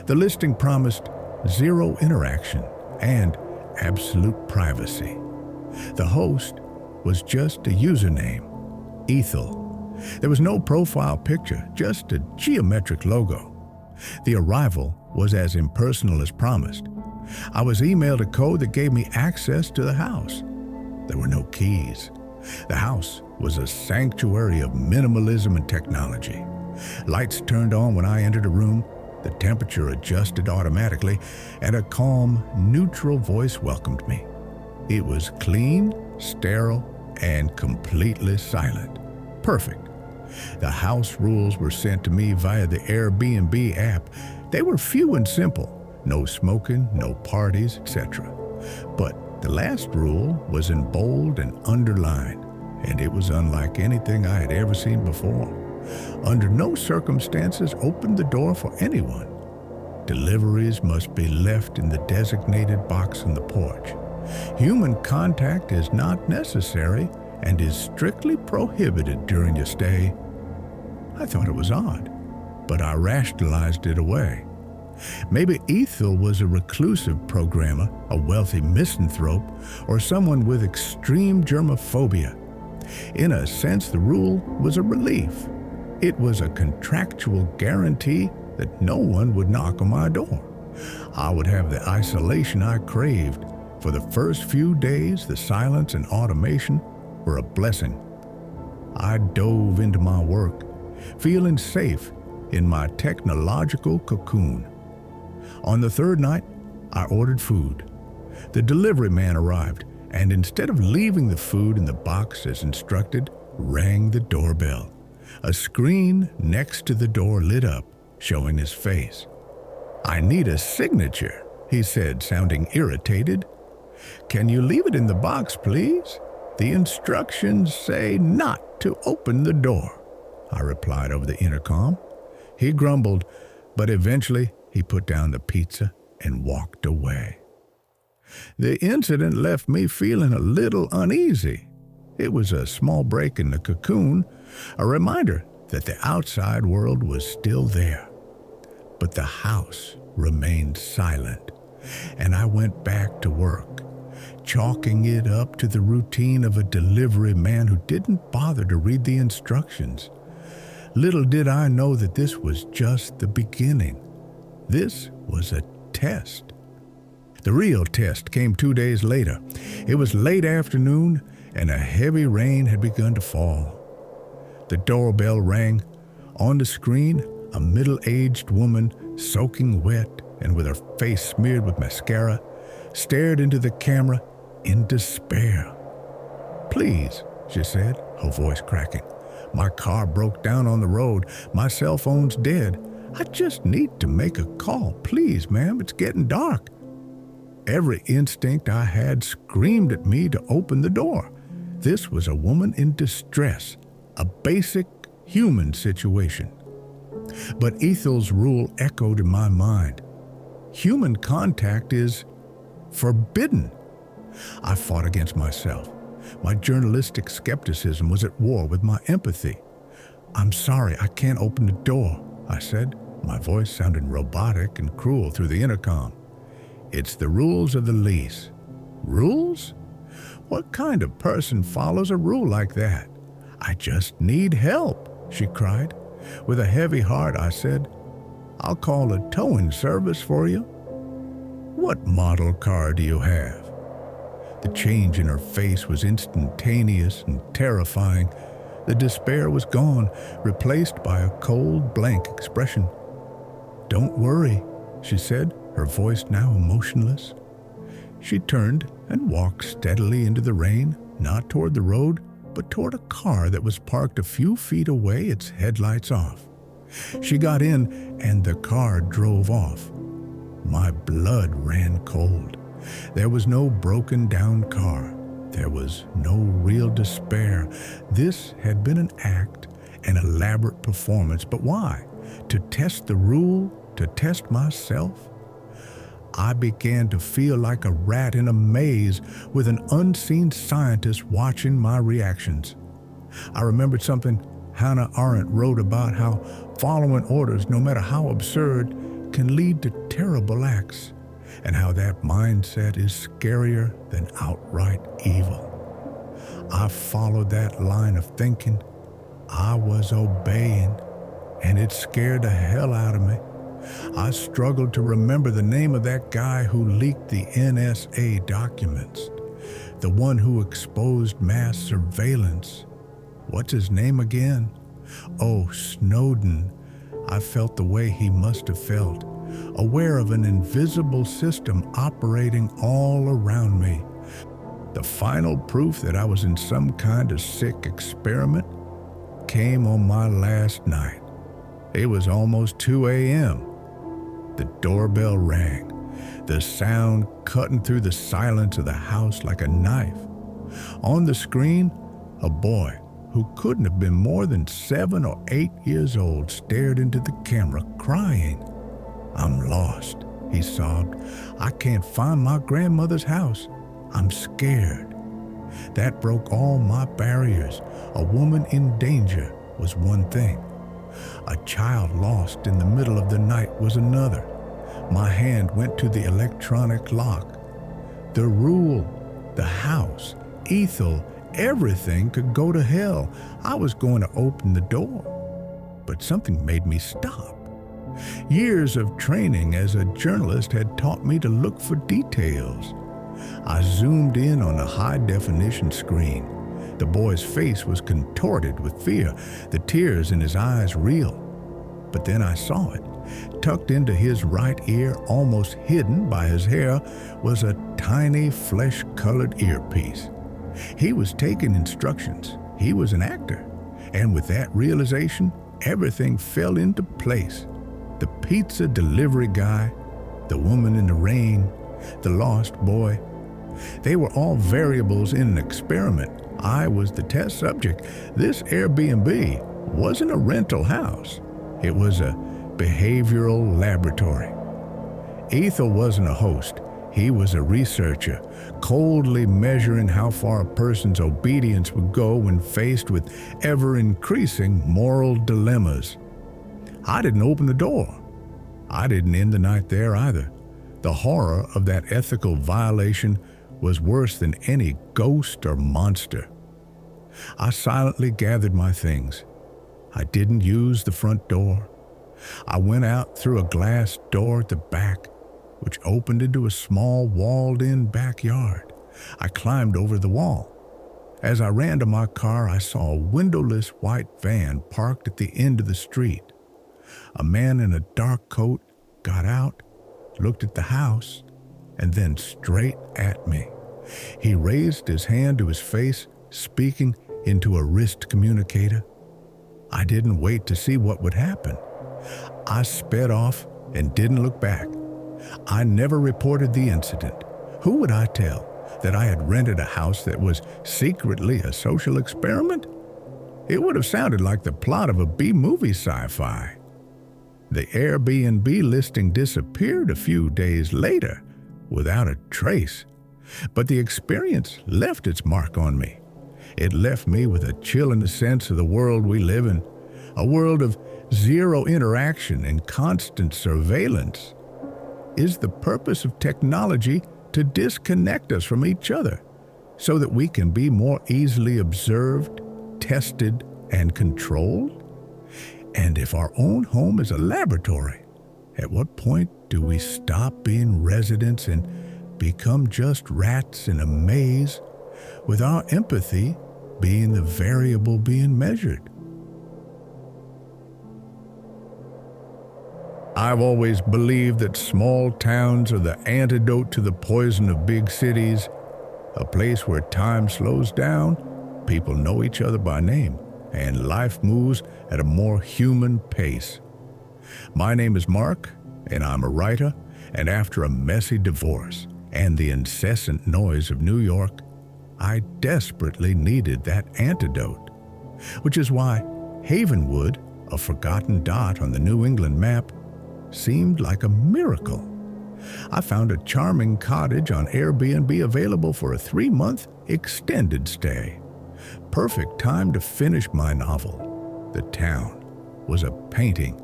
The listing promised zero interaction and absolute privacy. The host was just a username, Ethel. There was no profile picture, just a geometric logo. The arrival was as impersonal as promised. I was emailed a code that gave me access to the house. There were no keys. The house was a sanctuary of minimalism and technology. Lights turned on when I entered a room, the temperature adjusted automatically, and a calm, neutral voice welcomed me. It was clean, sterile, and completely silent. Perfect. The house rules were sent to me via the Airbnb app. They were few and simple. No smoking, no parties, etc. But the last rule was in bold and underlined, and it was unlike anything I had ever seen before. Under no circumstances open the door for anyone. Deliveries must be left in the designated box on the porch. Human contact is not necessary and is strictly prohibited during your stay. I thought it was odd, but I rationalized it away. Maybe Ethel was a reclusive programmer, a wealthy misanthrope, or someone with extreme germophobia. In a sense, the rule was a relief. It was a contractual guarantee that no one would knock on my door. I would have the isolation I craved. For the first few days, the silence and automation were a blessing. I dove into my work, feeling safe in my technological cocoon. On the third night, I ordered food. The delivery man arrived, and instead of leaving the food in the box as instructed, rang the doorbell. A screen next to the door lit up, showing his face. "I need a signature," he said, sounding irritated. "Can you leave it in the box, please? The instructions say not to open the door," I replied over the intercom. He grumbled, but eventually he put down the pizza and walked away. The incident left me feeling a little uneasy. It was a small break in the cocoon, a reminder that the outside world was still there. But the house remained silent, and I went back to work, chalking it up to the routine of a delivery man who didn't bother to read the instructions. Little did I know that this was just the beginning. This was a test. The real test came 2 days later. It was late afternoon, and a heavy rain had begun to fall. The doorbell rang. On the screen, a middle-aged woman, soaking wet and with her face smeared with mascara, stared into the camera in despair. "Please," she said, her voice cracking. "My car broke down on the road. My cell phone's dead. I just need to make a call. Please, ma'am, it's getting dark." Every instinct I had screamed at me to open the door. This was a woman in distress, a basic human situation. But Ethel's rule echoed in my mind. Human contact is forbidden. I fought against myself. My journalistic skepticism was at war with my empathy. "I'm sorry, I can't open the door," I said, my voice sounding robotic and cruel through the intercom. "It's the rules of the lease." "Rules? What kind of person follows a rule like that?" "I just need help," she cried. With a heavy heart, I said, "I'll call a towing service for you." "What model car do you have?" The change in her face was instantaneous and terrifying. The despair was gone, replaced by a cold, blank expression. "Don't worry," she said, her voice now emotionless. She turned and walked steadily into the rain, not toward the road, but toward a car that was parked a few feet away, its headlights off. She got in, and the car drove off. My blood ran cold. There was no broken down car. There was no real despair. This had been an act, an elaborate performance. But why? To test the rule? To test myself? I began to feel like a rat in a maze with an unseen scientist watching my reactions. I remembered something Hannah Arendt wrote about how following orders, no matter how absurd, can lead to terrible acts, and how that mindset is scarier than outright evil. I followed that line of thinking. I was obeying, and it scared the hell out of me. I struggled to remember the name of that guy who leaked the NSA documents, the one who exposed mass surveillance. What's his name again? Oh, Snowden. I felt the way he must have felt, aware of an invisible system operating all around me. The final proof that I was in some kind of sick experiment came on my last night. It was almost 2 a.m. The doorbell rang, the sound cutting through the silence of the house like a knife. On the screen, a boy who couldn't have been more than 7 or 8 years old stared into the camera, crying. "I'm lost," he sobbed. "I can't find my grandmother's house. I'm scared." That broke all my barriers. A woman in danger was one thing. A child lost in the middle of the night was another. My hand went to the electronic lock. The rule, the house, Ethel, everything could go to hell. I was going to open the door, but something made me stop. Years of training as a journalist had taught me to look for details. I zoomed in on a high-definition screen. The boy's face was contorted with fear, the tears in his eyes real. But then I saw it. Tucked into his right ear, almost hidden by his hair, was a tiny flesh-colored earpiece. He was taking instructions. He was an actor. And with that realization, everything fell into place. The pizza delivery guy, the woman in the rain, the lost boy. They were all variables in an experiment. I was the test subject. This Airbnb wasn't a rental house. It was a behavioral laboratory. Ethel wasn't a host. He was a researcher, coldly measuring how far a person's obedience would go when faced with ever-increasing moral dilemmas. I didn't open the door. I didn't end the night there either. The horror of that ethical violation was worse than any ghost or monster. I silently gathered my things. I didn't use the front door. I went out through a glass door at the back, which opened into a small walled-in backyard. I climbed over the wall. As I ran to my car, I saw a windowless white van parked at the end of the street. A man in a dark coat got out, looked at the house, and then straight at me. He raised his hand to his face, speaking into a wrist communicator. I didn't wait to see what would happen. I sped off and didn't look back. I never reported the incident. Who would I tell that I had rented a house that was secretly a social experiment? It would have sounded like the plot of a B-movie sci-fi. The Airbnb listing disappeared a few days later without a trace. But the experience left its mark on me. It left me with a chill in the sense of the world we live in, a world of zero interaction and constant surveillance. Is the purpose of technology to disconnect us from each other so that we can be more easily observed, tested, and controlled? And if our own home is a laboratory, at what point do we stop being residents and become just rats in a maze, with our empathy being the variable being measured? I've always believed that small towns are the antidote to the poison of big cities, a place where time slows down, people know each other by name, and life moves at a more human pace. My name is Mark, and I'm a writer, and after a messy divorce and the incessant noise of New York, I desperately needed that antidote, which is why Havenwood, a forgotten dot on the New England map, seemed like a miracle. I found a charming cottage on Airbnb available for a 3-month extended stay. Perfect time to finish my novel. The town was a painting.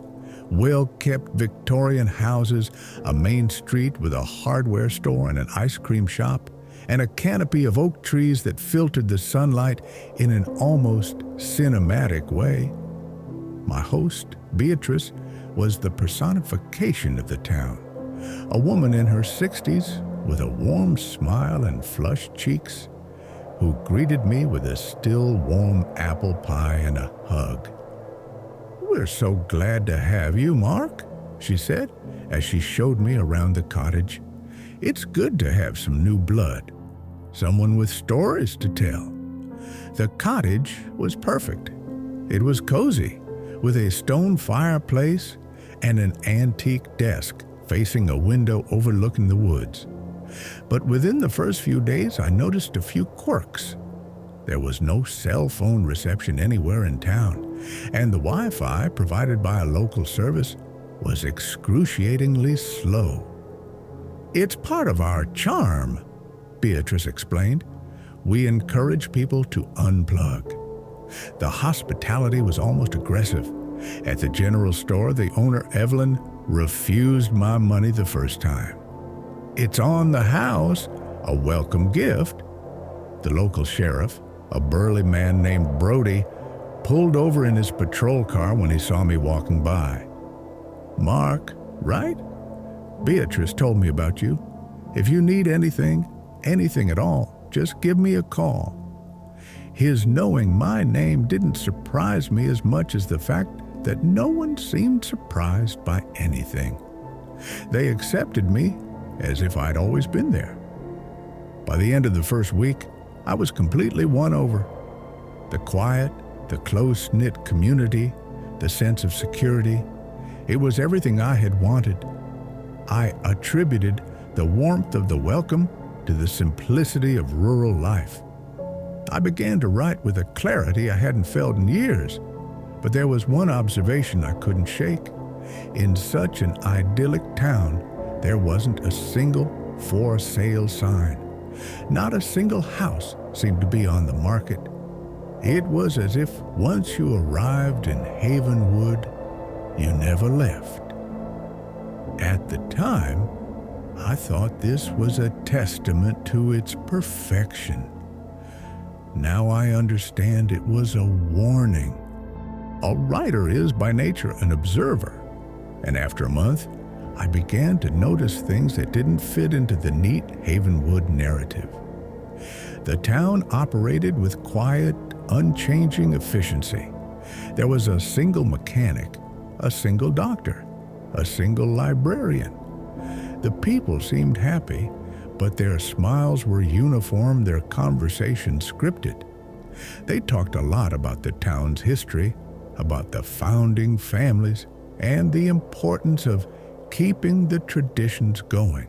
Well-kept Victorian houses, a main street with a hardware store and an ice cream shop, and a canopy of oak trees that filtered the sunlight in an almost cinematic way. My host, Beatrice, was the personification of the town. A woman in her 60s with a warm smile and flushed cheeks, who greeted me with a still warm apple pie and a hug. "We're so glad to have you, Mark," she said as she showed me around the cottage. "It's good to have some new blood, someone with stories to tell." The cottage was perfect. It was cozy, with a stone fireplace and an antique desk facing a window overlooking the woods. But within the first few days, I noticed a few quirks. There was no cell phone reception anywhere in town, and the Wi-Fi provided by a local service was excruciatingly slow. "It's part of our charm," Beatrice explained. "We encourage people to unplug." The hospitality was almost aggressive. At the general store, the owner, Evelyn, refused my money the first time. "It's on the house, a welcome gift." The local sheriff, a burly man named Brody, pulled over in his patrol car when he saw me walking by. "Mark, right? Beatrice told me about you. If you need anything at all, just give me a call." His knowing my name didn't surprise me as much as the fact that no one seemed surprised by anything. They accepted me as if I'd always been there. By the end of the first week, I was completely won over. The quiet, the close-knit community, the sense of security, it was everything I had wanted. I attributed the warmth of the welcome to the simplicity of rural life. I began to write with a clarity I hadn't felt in years, but there was one observation I couldn't shake. In such an idyllic town, there wasn't a single for sale sign. Not a single house seemed to be on the market. It was as if once you arrived in Havenwood, you never left. At the time, I thought this was a testament to its perfection. Now I understand it was a warning. A writer is by nature an observer, and after a month, I began to notice things that didn't fit into the neat Havenwood narrative. The town operated with quiet, unchanging efficiency. There was a single mechanic, a single doctor, a single librarian. The people seemed happy, but their smiles were uniform, their conversations scripted. They talked a lot about the town's history, about the founding families, and the importance of keeping the traditions going.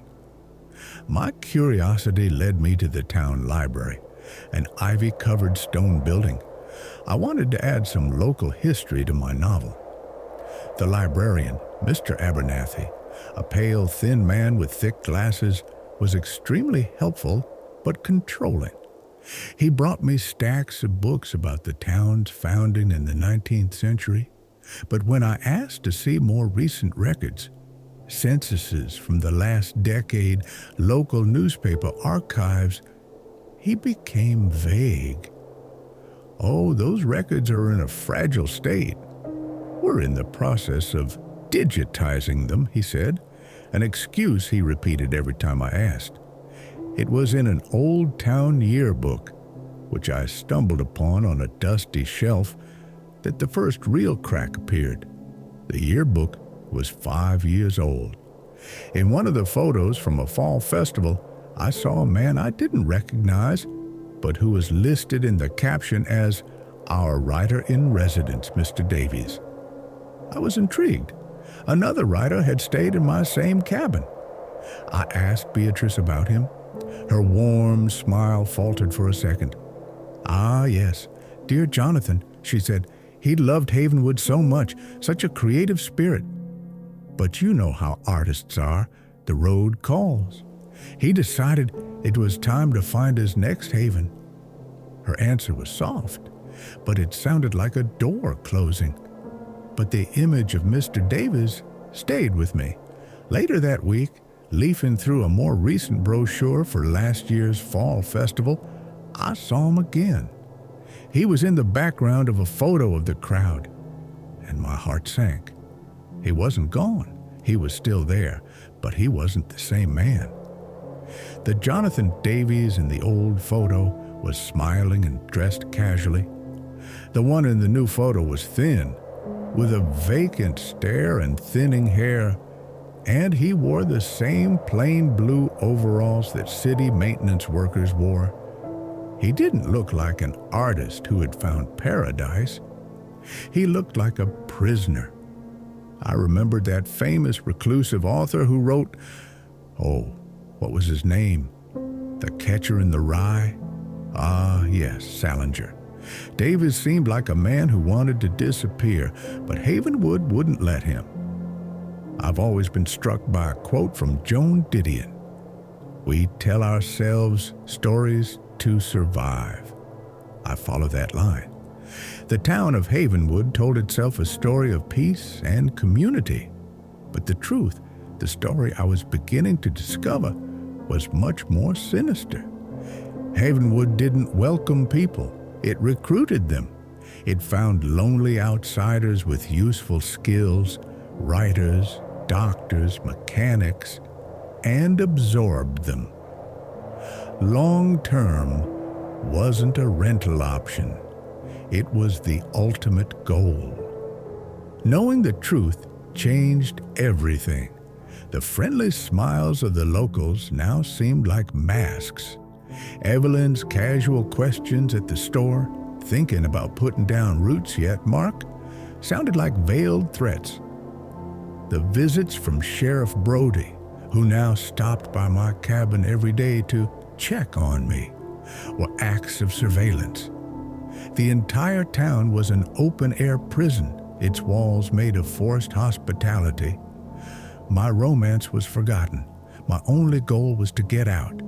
My curiosity led me to the town library, an ivy-covered stone building. I wanted to add some local history to my novel. The librarian, Mr. Abernathy, a pale, thin man with thick glasses, was extremely helpful but controlling. He brought me stacks of books about the town's founding in the 19th century, but when I asked to see more recent records, censuses from the last decade, local newspaper archives, he became vague. Oh, those records are in a fragile state. We're in the process of digitizing them, he said, an excuse he repeated every time I asked. It was in an old town yearbook, which I stumbled upon on a dusty shelf, that the first real crack appeared. The yearbook was 5 years old. In one of the photos from a fall festival, I saw a man I didn't recognize, but who was listed in the caption as "Our writer-in-residence, Mr. Davies." I was intrigued. Another writer had stayed in my same cabin. I asked Beatrice about him. Her warm smile faltered for a second. "Ah, yes, dear Jonathan," she said. "He loved Havenwood so much, such a creative spirit. But you know how artists are. The road calls. He decided it was time to find his next haven." Her answer was soft, but it sounded like a door closing. But the image of Mr. Davies stayed with me. Later that week, leafing through a more recent brochure for last year's fall festival, I saw him again. He was in the background of a photo of the crowd, and my heart sank. He wasn't gone. He was still there, but he wasn't the same man. The Jonathan Davies in the old photo was smiling and dressed casually. The one in the new photo was thin, with a vacant stare and thinning hair, and he wore the same plain blue overalls that city maintenance workers wore. He didn't look like an artist who had found paradise. He looked like a prisoner. I remembered that famous reclusive author who wrote, what was his name? The Catcher in the Rye? Ah, yes, Salinger. Davies seemed like a man who wanted to disappear, but Havenwood wouldn't let him. I've always been struck by a quote from Joan Didion. "We tell ourselves stories to survive." I follow that line. The town of Havenwood told itself a story of peace and community. But the truth, the story I was beginning to discover, was much more sinister. Havenwood didn't welcome people. It recruited them. It found lonely outsiders with useful skills, writers, doctors, mechanics, and absorbed them. Long term, wasn't a rental option. It was the ultimate goal. Knowing the truth changed everything. The friendly smiles of the locals now seemed like masks. Evelyn's casual questions at the store, thinking about putting down roots yet, Mark, sounded like veiled threats. The visits from Sheriff Brody, who now stopped by my cabin every day to check on me, were acts of surveillance. The entire town was an open-air prison, its walls made of forced hospitality. My romance was forgotten. My only goal was to get out.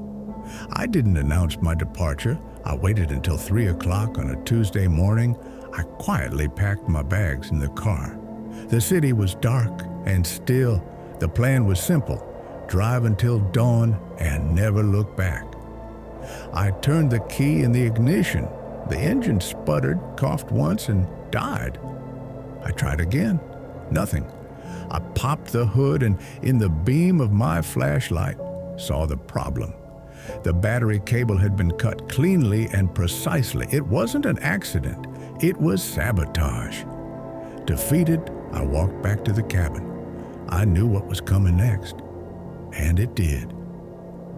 I didn't announce my departure. I waited until 3 o'clock on a Tuesday morning. I quietly packed my bags in the car. The city was dark and still. The plan was simple: drive until dawn and never look back. I turned the key in the ignition. The engine sputtered, coughed once, and died. I tried again. Nothing. I popped the hood and, in the beam of my flashlight, saw the problem. The battery cable had been cut cleanly and precisely. It wasn't an accident. It was sabotage. Defeated, I walked back to the cabin. I knew what was coming next. And it did.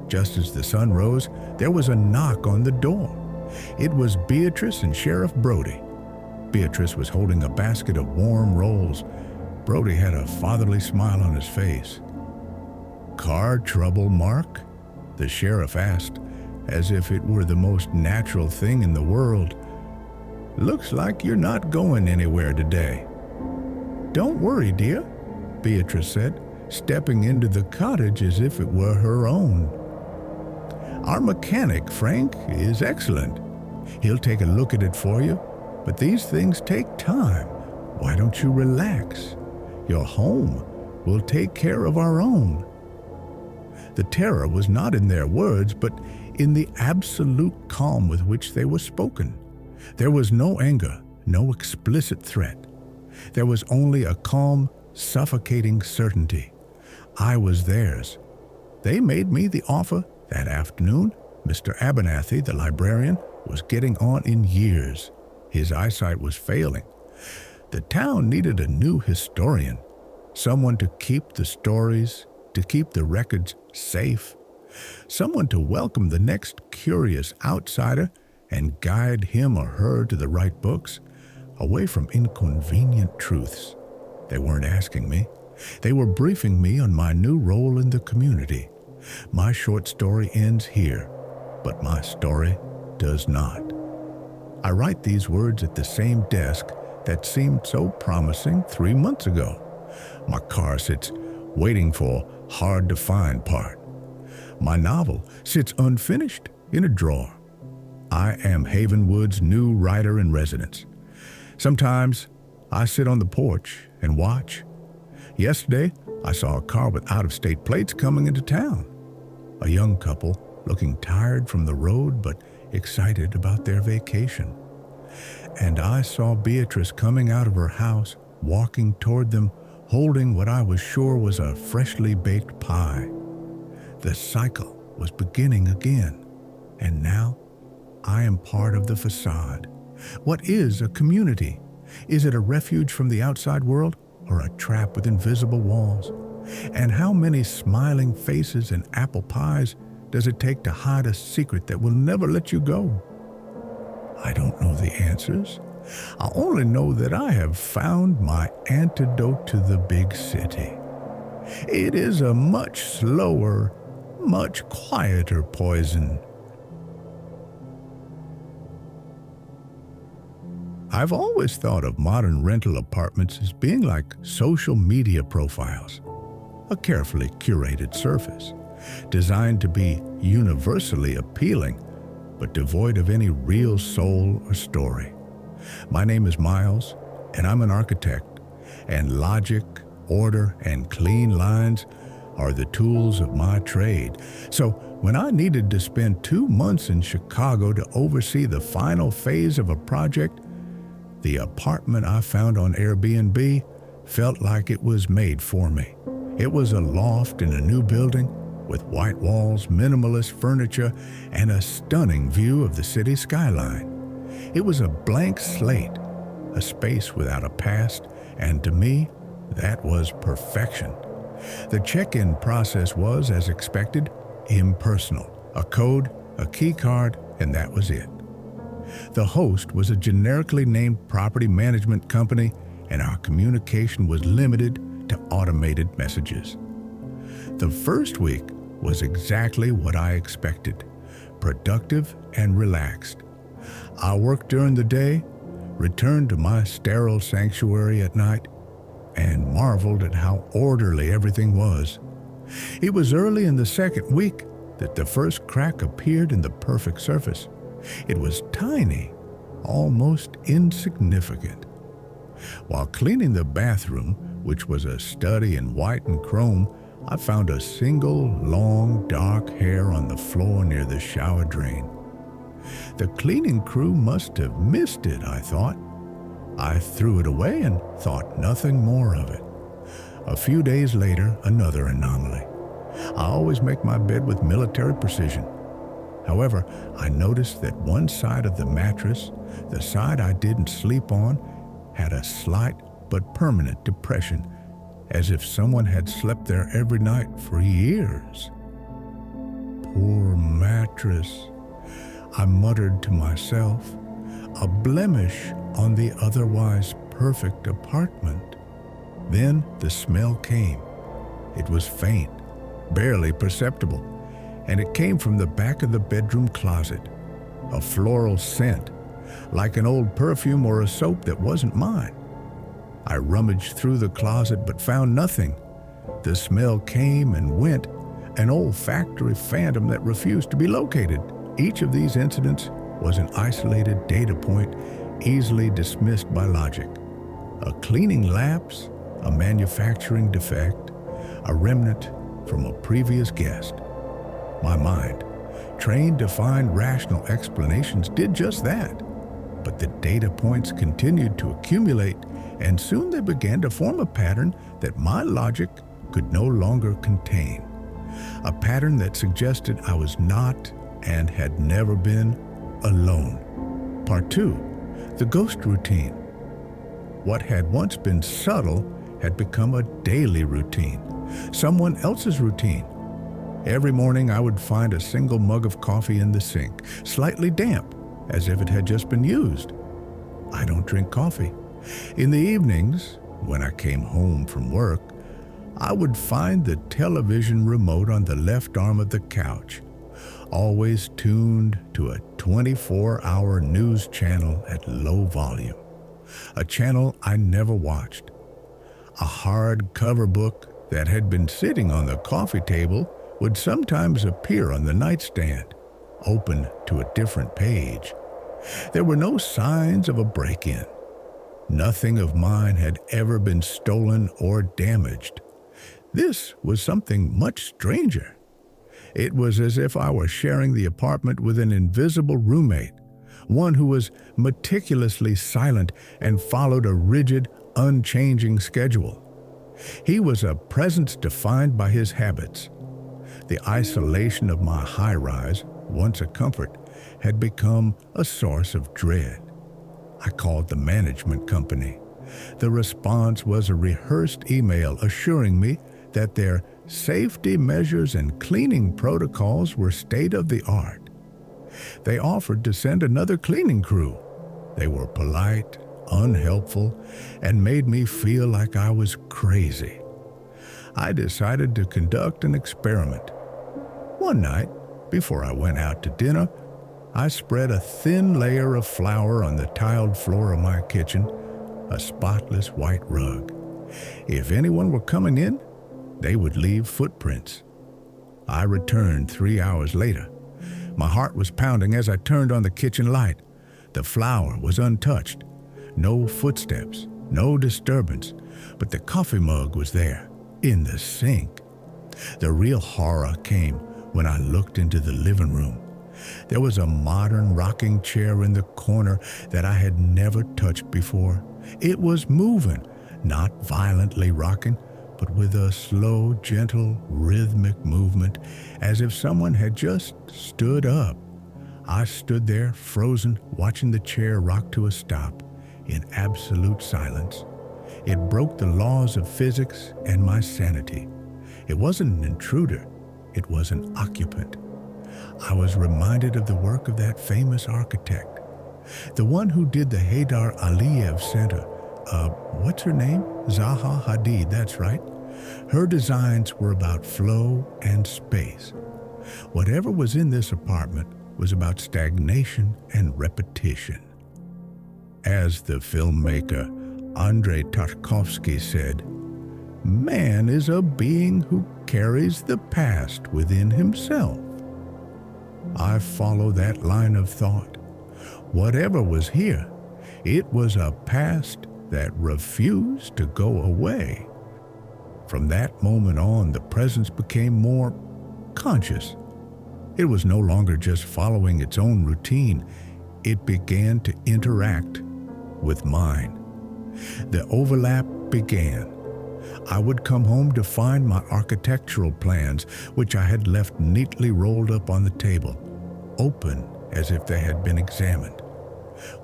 Just as the sun rose, there was a knock on the door. It was Beatrice and Sheriff Brody. Beatrice was holding a basket of warm rolls. Brody had a fatherly smile on his face. "Car trouble, Mark?" the sheriff asked, as if it were the most natural thing in the world. "Looks like you're not going anywhere today." "Don't worry, dear," Beatrice said, stepping into the cottage as if it were her own. "Our mechanic, Frank, is excellent. He'll take a look at it for you, but these things take time. Why don't you relax? Your home will take care of our own." The terror was not in their words, but in the absolute calm with which they were spoken. There was no anger, no explicit threat. There was only a calm, suffocating certainty. I was theirs. They made me the offer that afternoon. Mr. Abernathy, the librarian, was getting on in years. His eyesight was failing. The town needed a new historian, someone to keep the stories, to keep the records safe, someone to welcome the next curious outsider and guide him or her to the right books, away from inconvenient truths. They weren't asking me. They were briefing me on my new role in the community. My short story ends here, but my story does not. I write these words at the same desk that seemed so promising 3 months ago. My car sits waiting for hard-to-find part. My novel sits unfinished in a drawer. I am Havenwood's new writer-in-residence. Sometimes I sit on the porch and watch. Yesterday, I saw a car with out-of-state plates coming into town. A young couple looking tired from the road but excited about their vacation. And I saw Beatrice coming out of her house, walking toward them, holding what I was sure was a freshly baked pie. The cycle was beginning again, and now I am part of the facade. What is a community? Is it a refuge from the outside world or a trap with invisible walls? And how many smiling faces and apple pies does it take to hide a secret that will never let you go? I don't know the answers. I only know that I have found my antidote to the big city. It is a much slower, much quieter poison. I've always thought of modern rental apartments as being like social media profiles, a carefully curated surface, designed to be universally appealing, but devoid of any real soul or story. My name is Miles, and I'm an architect, and logic, order, and clean lines are the tools of my trade. So when I needed to spend 2 months in Chicago to oversee the final phase of a project, the apartment I found on Airbnb felt like it was made for me. It was a loft in a new building, with white walls, minimalist furniture, and a stunning view of the city skyline. It was a blank slate, a space without a past, and to me, that was perfection. The check-in process was, as expected, impersonal. A code, a key card, and that was it. The host was a generically named property management company, and our communication was limited to automated messages. The first week was exactly what I expected, productive and relaxed. I worked during the day, returned to my sterile sanctuary at night, and marveled at how orderly everything was. It was early in the second week that the first crack appeared in the perfect surface. It was tiny, almost insignificant. While cleaning the bathroom, which was a study in white and chrome, I found a single, long, dark hair on the floor near the shower drain. The cleaning crew must have missed it, I thought. I threw it away and thought nothing more of it. A few days later, another anomaly. I always make my bed with military precision. However, I noticed that one side of the mattress, the side I didn't sleep on, had a slight but permanent depression, as if someone had slept there every night for years. Poor mattress, I muttered to myself, a blemish on the otherwise perfect apartment. Then the smell came. It was faint, barely perceptible, and it came from the back of the bedroom closet. A floral scent, like an old perfume or a soap that wasn't mine. I rummaged through the closet but found nothing. The smell came and went, an olfactory phantom that refused to be located. Each of these incidents was an isolated data point easily dismissed by logic. A cleaning lapse, a manufacturing defect, a remnant from a previous guest. My mind, trained to find rational explanations, did just that. But the data points continued to accumulate, and soon they began to form a pattern that my logic could no longer contain. A pattern that suggested I was not and had never been alone. Part 2. The ghost routine. What had once been subtle had become a daily routine, someone else's routine. Every morning I would find a single mug of coffee in the sink, slightly damp, as if it had just been used. I don't drink coffee. In the evenings, when I came home from work, I would find the television remote on the left arm of the couch, always tuned to a 24-hour news channel at low volume, a channel I never watched. A hardcover book that had been sitting on the coffee table would sometimes appear on the nightstand, open to a different page. There were no signs of a break-in. Nothing of mine had ever been stolen or damaged. This was something much stranger. It was as if I were sharing the apartment with an invisible roommate, one who was meticulously silent and followed a rigid, unchanging schedule. He was a presence defined by his habits. The isolation of my high-rise, once a comfort, had become a source of dread. I called the management company. The response was a rehearsed email assuring me that their safety measures and cleaning protocols were state-of-the-art. They offered to send another cleaning crew. They were polite, unhelpful, and made me feel like I was crazy. I decided to conduct an experiment. One night, before I went out to dinner, I spread a thin layer of flour on the tiled floor of my kitchen, a spotless white rug. If anyone were coming in, they would leave footprints. I returned 3 hours later. My heart was pounding as I turned on the kitchen light. The flour was untouched. No footsteps, no disturbance, but the coffee mug was there, in the sink. The real horror came when I looked into the living room. There was a modern rocking chair in the corner that I had never touched before. It was moving, not violently rocking, but with a slow, gentle, rhythmic movement, as if someone had just stood up. I stood there, frozen, watching the chair rock to a stop, in absolute silence. It broke the laws of physics and my sanity. It wasn't an intruder, it was an occupant. I was reminded of the work of that famous architect, the one who did the Haydar Aliyev Center. What's her name? Zaha Hadid, that's right. Her designs were about flow and space. Whatever was in this apartment was about stagnation and repetition. As the filmmaker Andrei Tarkovsky said, man is a being who carries the past within himself. I follow that line of thought. Whatever was here, it was a past that refused to go away. From that moment on, the presence became more conscious. It was no longer just following its own routine. It began to interact with mine. The overlap began. I would come home to find my architectural plans, which I had left neatly rolled up on the table, open as if they had been examined.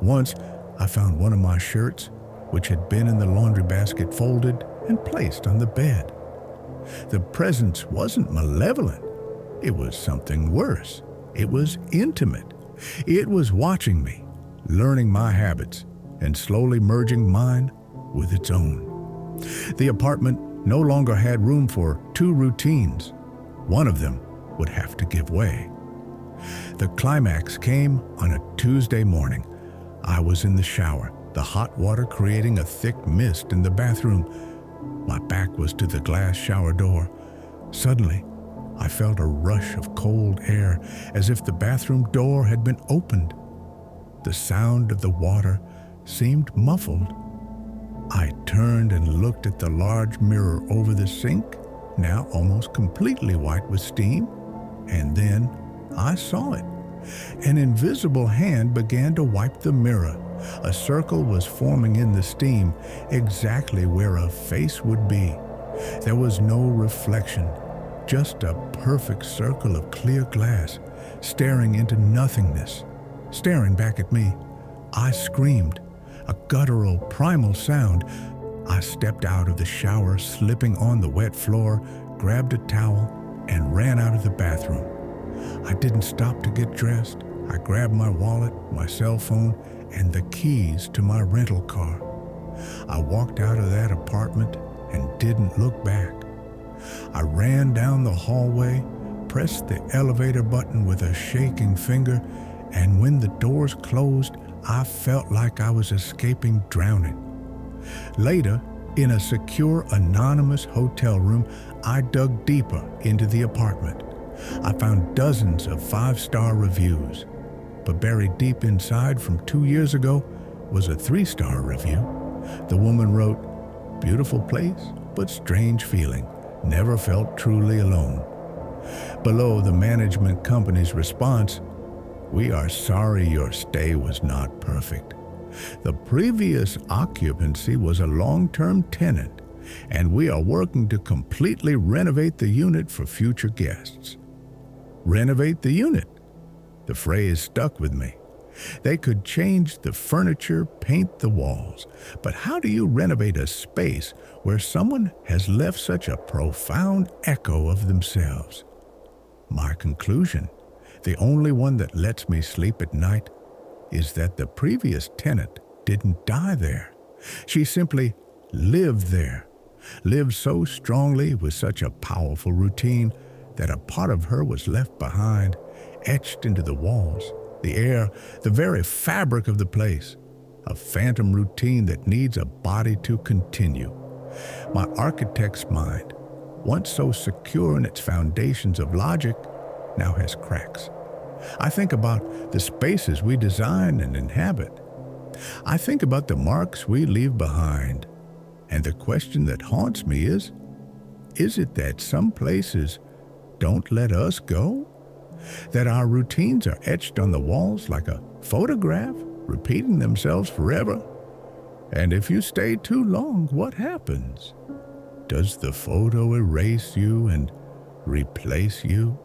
Once, I found one of my shirts, which had been in the laundry basket, folded and placed on the bed. The presence wasn't malevolent. It was something worse. It was intimate. It was watching me, learning my habits, and slowly merging mine with its own. The apartment no longer had room for two routines. One of them would have to give way. The climax came on a Tuesday morning. I was in the shower, the hot water creating a thick mist in the bathroom. My back was to the glass shower door. Suddenly, I felt a rush of cold air, as if the bathroom door had been opened. The sound of the water seemed muffled. I turned and looked at the large mirror over the sink, now almost completely white with steam, and then I saw it. An invisible hand began to wipe the mirror. A circle was forming in the steam, exactly where a face would be. There was no reflection, just a perfect circle of clear glass, staring into nothingness, staring back at me. I screamed, a guttural, primal sound. I stepped out of the shower, slipping on the wet floor, grabbed a towel, and ran out of the bathroom. I didn't stop to get dressed. I grabbed my wallet, my cell phone, and the keys to my rental car. I walked out of that apartment and didn't look back. I ran down the hallway, pressed the elevator button with a shaking finger, and when the doors closed, I felt like I was escaping drowning. Later, in a secure, anonymous hotel room, I dug deeper into the apartment. I found dozens of 5-star reviews, but buried deep inside from 2 years ago was a 3-star review. The woman wrote, "Beautiful place, but strange feeling. Never felt truly alone." Below, the management company's response, "We are sorry your stay was not perfect. The previous occupancy was a long-term tenant, and we are working to completely renovate the unit for future guests." Renovate the unit. The phrase stuck with me. They could change the furniture, paint the walls, but how do you renovate a space where someone has left such a profound echo of themselves? My conclusion, the only one that lets me sleep at night, is that the previous tenant didn't die there. She simply lived there, lived so strongly with such a powerful routine that a part of her was left behind, etched into the walls, the air, the very fabric of the place, a phantom routine that needs a body to continue. My architect's mind, once so secure in its foundations of logic, now has cracks. I think about the spaces we design and inhabit. I think about the marks we leave behind. And the question that haunts me is it that some places don't let us go? That our routines are etched on the walls like a photograph, repeating themselves forever? And if you stay too long, what happens? Does the photo erase you and replace you?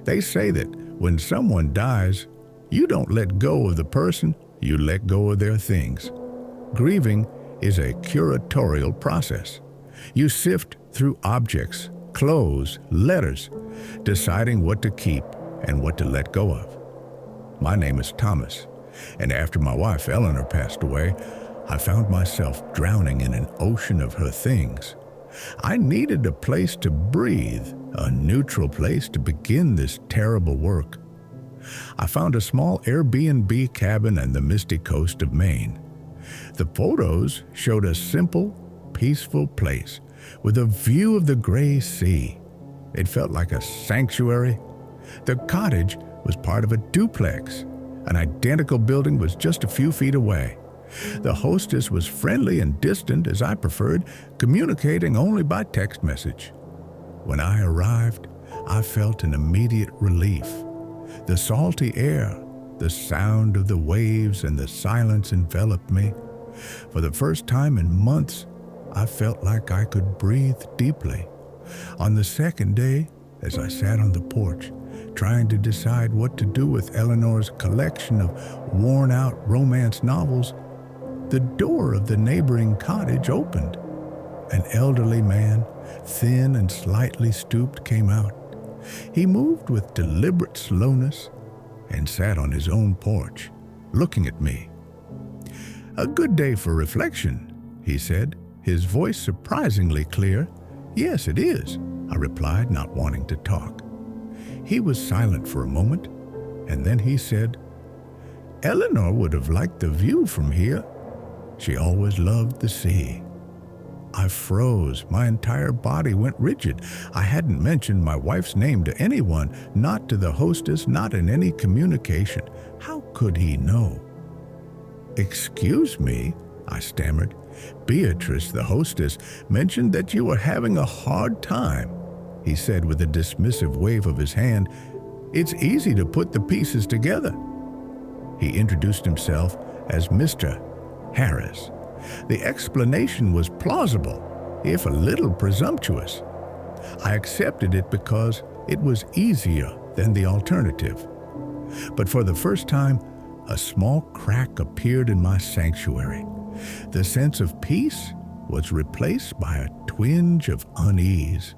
They say that when someone dies, you don't let go of the person, you let go of their things. Grieving is a curatorial process. You sift through objects, clothes, letters, deciding what to keep and what to let go of. My name is Thomas, and after my wife Eleanor passed away, I found myself drowning in an ocean of her things. I needed a place to breathe, a neutral place to begin this terrible work. I found a small Airbnb cabin on the misty coast of Maine. The photos showed a simple, peaceful place with a view of the gray sea. It felt like a sanctuary. The cottage was part of a duplex. An identical building was just a few feet away. The hostess was friendly and distant as I preferred, communicating only by text message. When I arrived, I felt an immediate relief. The salty air, the sound of the waves, and the silence enveloped me. For the first time in months, I felt like I could breathe deeply. On the second day, as I sat on the porch, trying to decide what to do with Eleanor's collection of worn-out romance novels, the door of the neighboring cottage opened. An elderly man, thin and slightly stooped, came out. He moved with deliberate slowness and sat on his own porch, looking at me. "A good day for reflection," he said, his voice surprisingly clear. "Yes, it is," I replied, not wanting to talk. He was silent for a moment, and then he said, "Eleanor would have liked the view from here. She always loved the sea." I froze. My entire body went rigid. I hadn't mentioned my wife's name to anyone, not to the hostess, not in any communication. How could he know? "Excuse me," I stammered. "Beatrice, the hostess, mentioned that you were having a hard time," he said with a dismissive wave of his hand. "It's easy to put the pieces together." He introduced himself as Mr. Harris. The explanation was plausible, if a little presumptuous. I accepted it because it was easier than the alternative. But for the first time, a small crack appeared in my sanctuary. The sense of peace was replaced by a twinge of unease.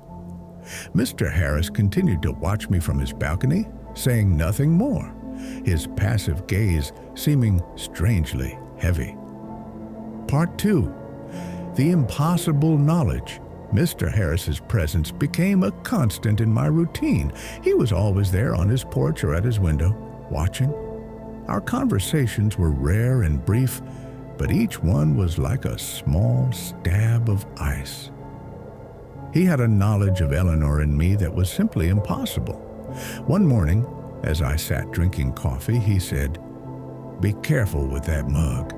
Mr. Harris continued to watch me from his balcony, saying nothing more, his passive gaze seeming strangely heavy. Part 2. The impossible knowledge. Mr. Harris's presence became a constant in my routine. He was always there on his porch or at his window, watching. Our conversations were rare and brief, but each one was like a small stab of ice. He had a knowledge of Eleanor and me that was simply impossible. One morning, as I sat drinking coffee, he said, "Be careful with that mug."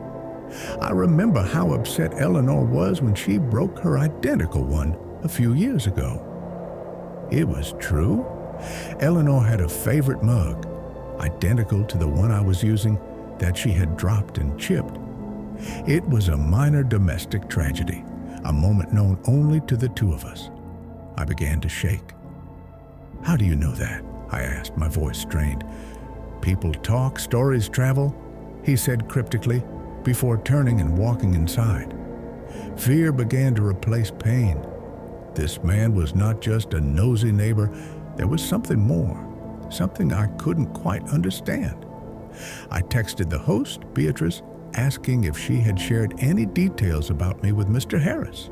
I remember how upset Eleanor was when she broke her identical one a few years ago. It was true. Eleanor had a favorite mug, identical to the one I was using, that she had dropped and chipped. It was a minor domestic tragedy, a moment known only to the two of us. I began to shake. "How do you know that?" I asked, my voice strained. "People talk, stories travel," he said cryptically, before turning and walking inside. Fear began to replace pain. This man was not just a nosy neighbor. There was something more, something I couldn't quite understand. I texted the host, Beatrice, asking if she had shared any details about me with Mr. Harris.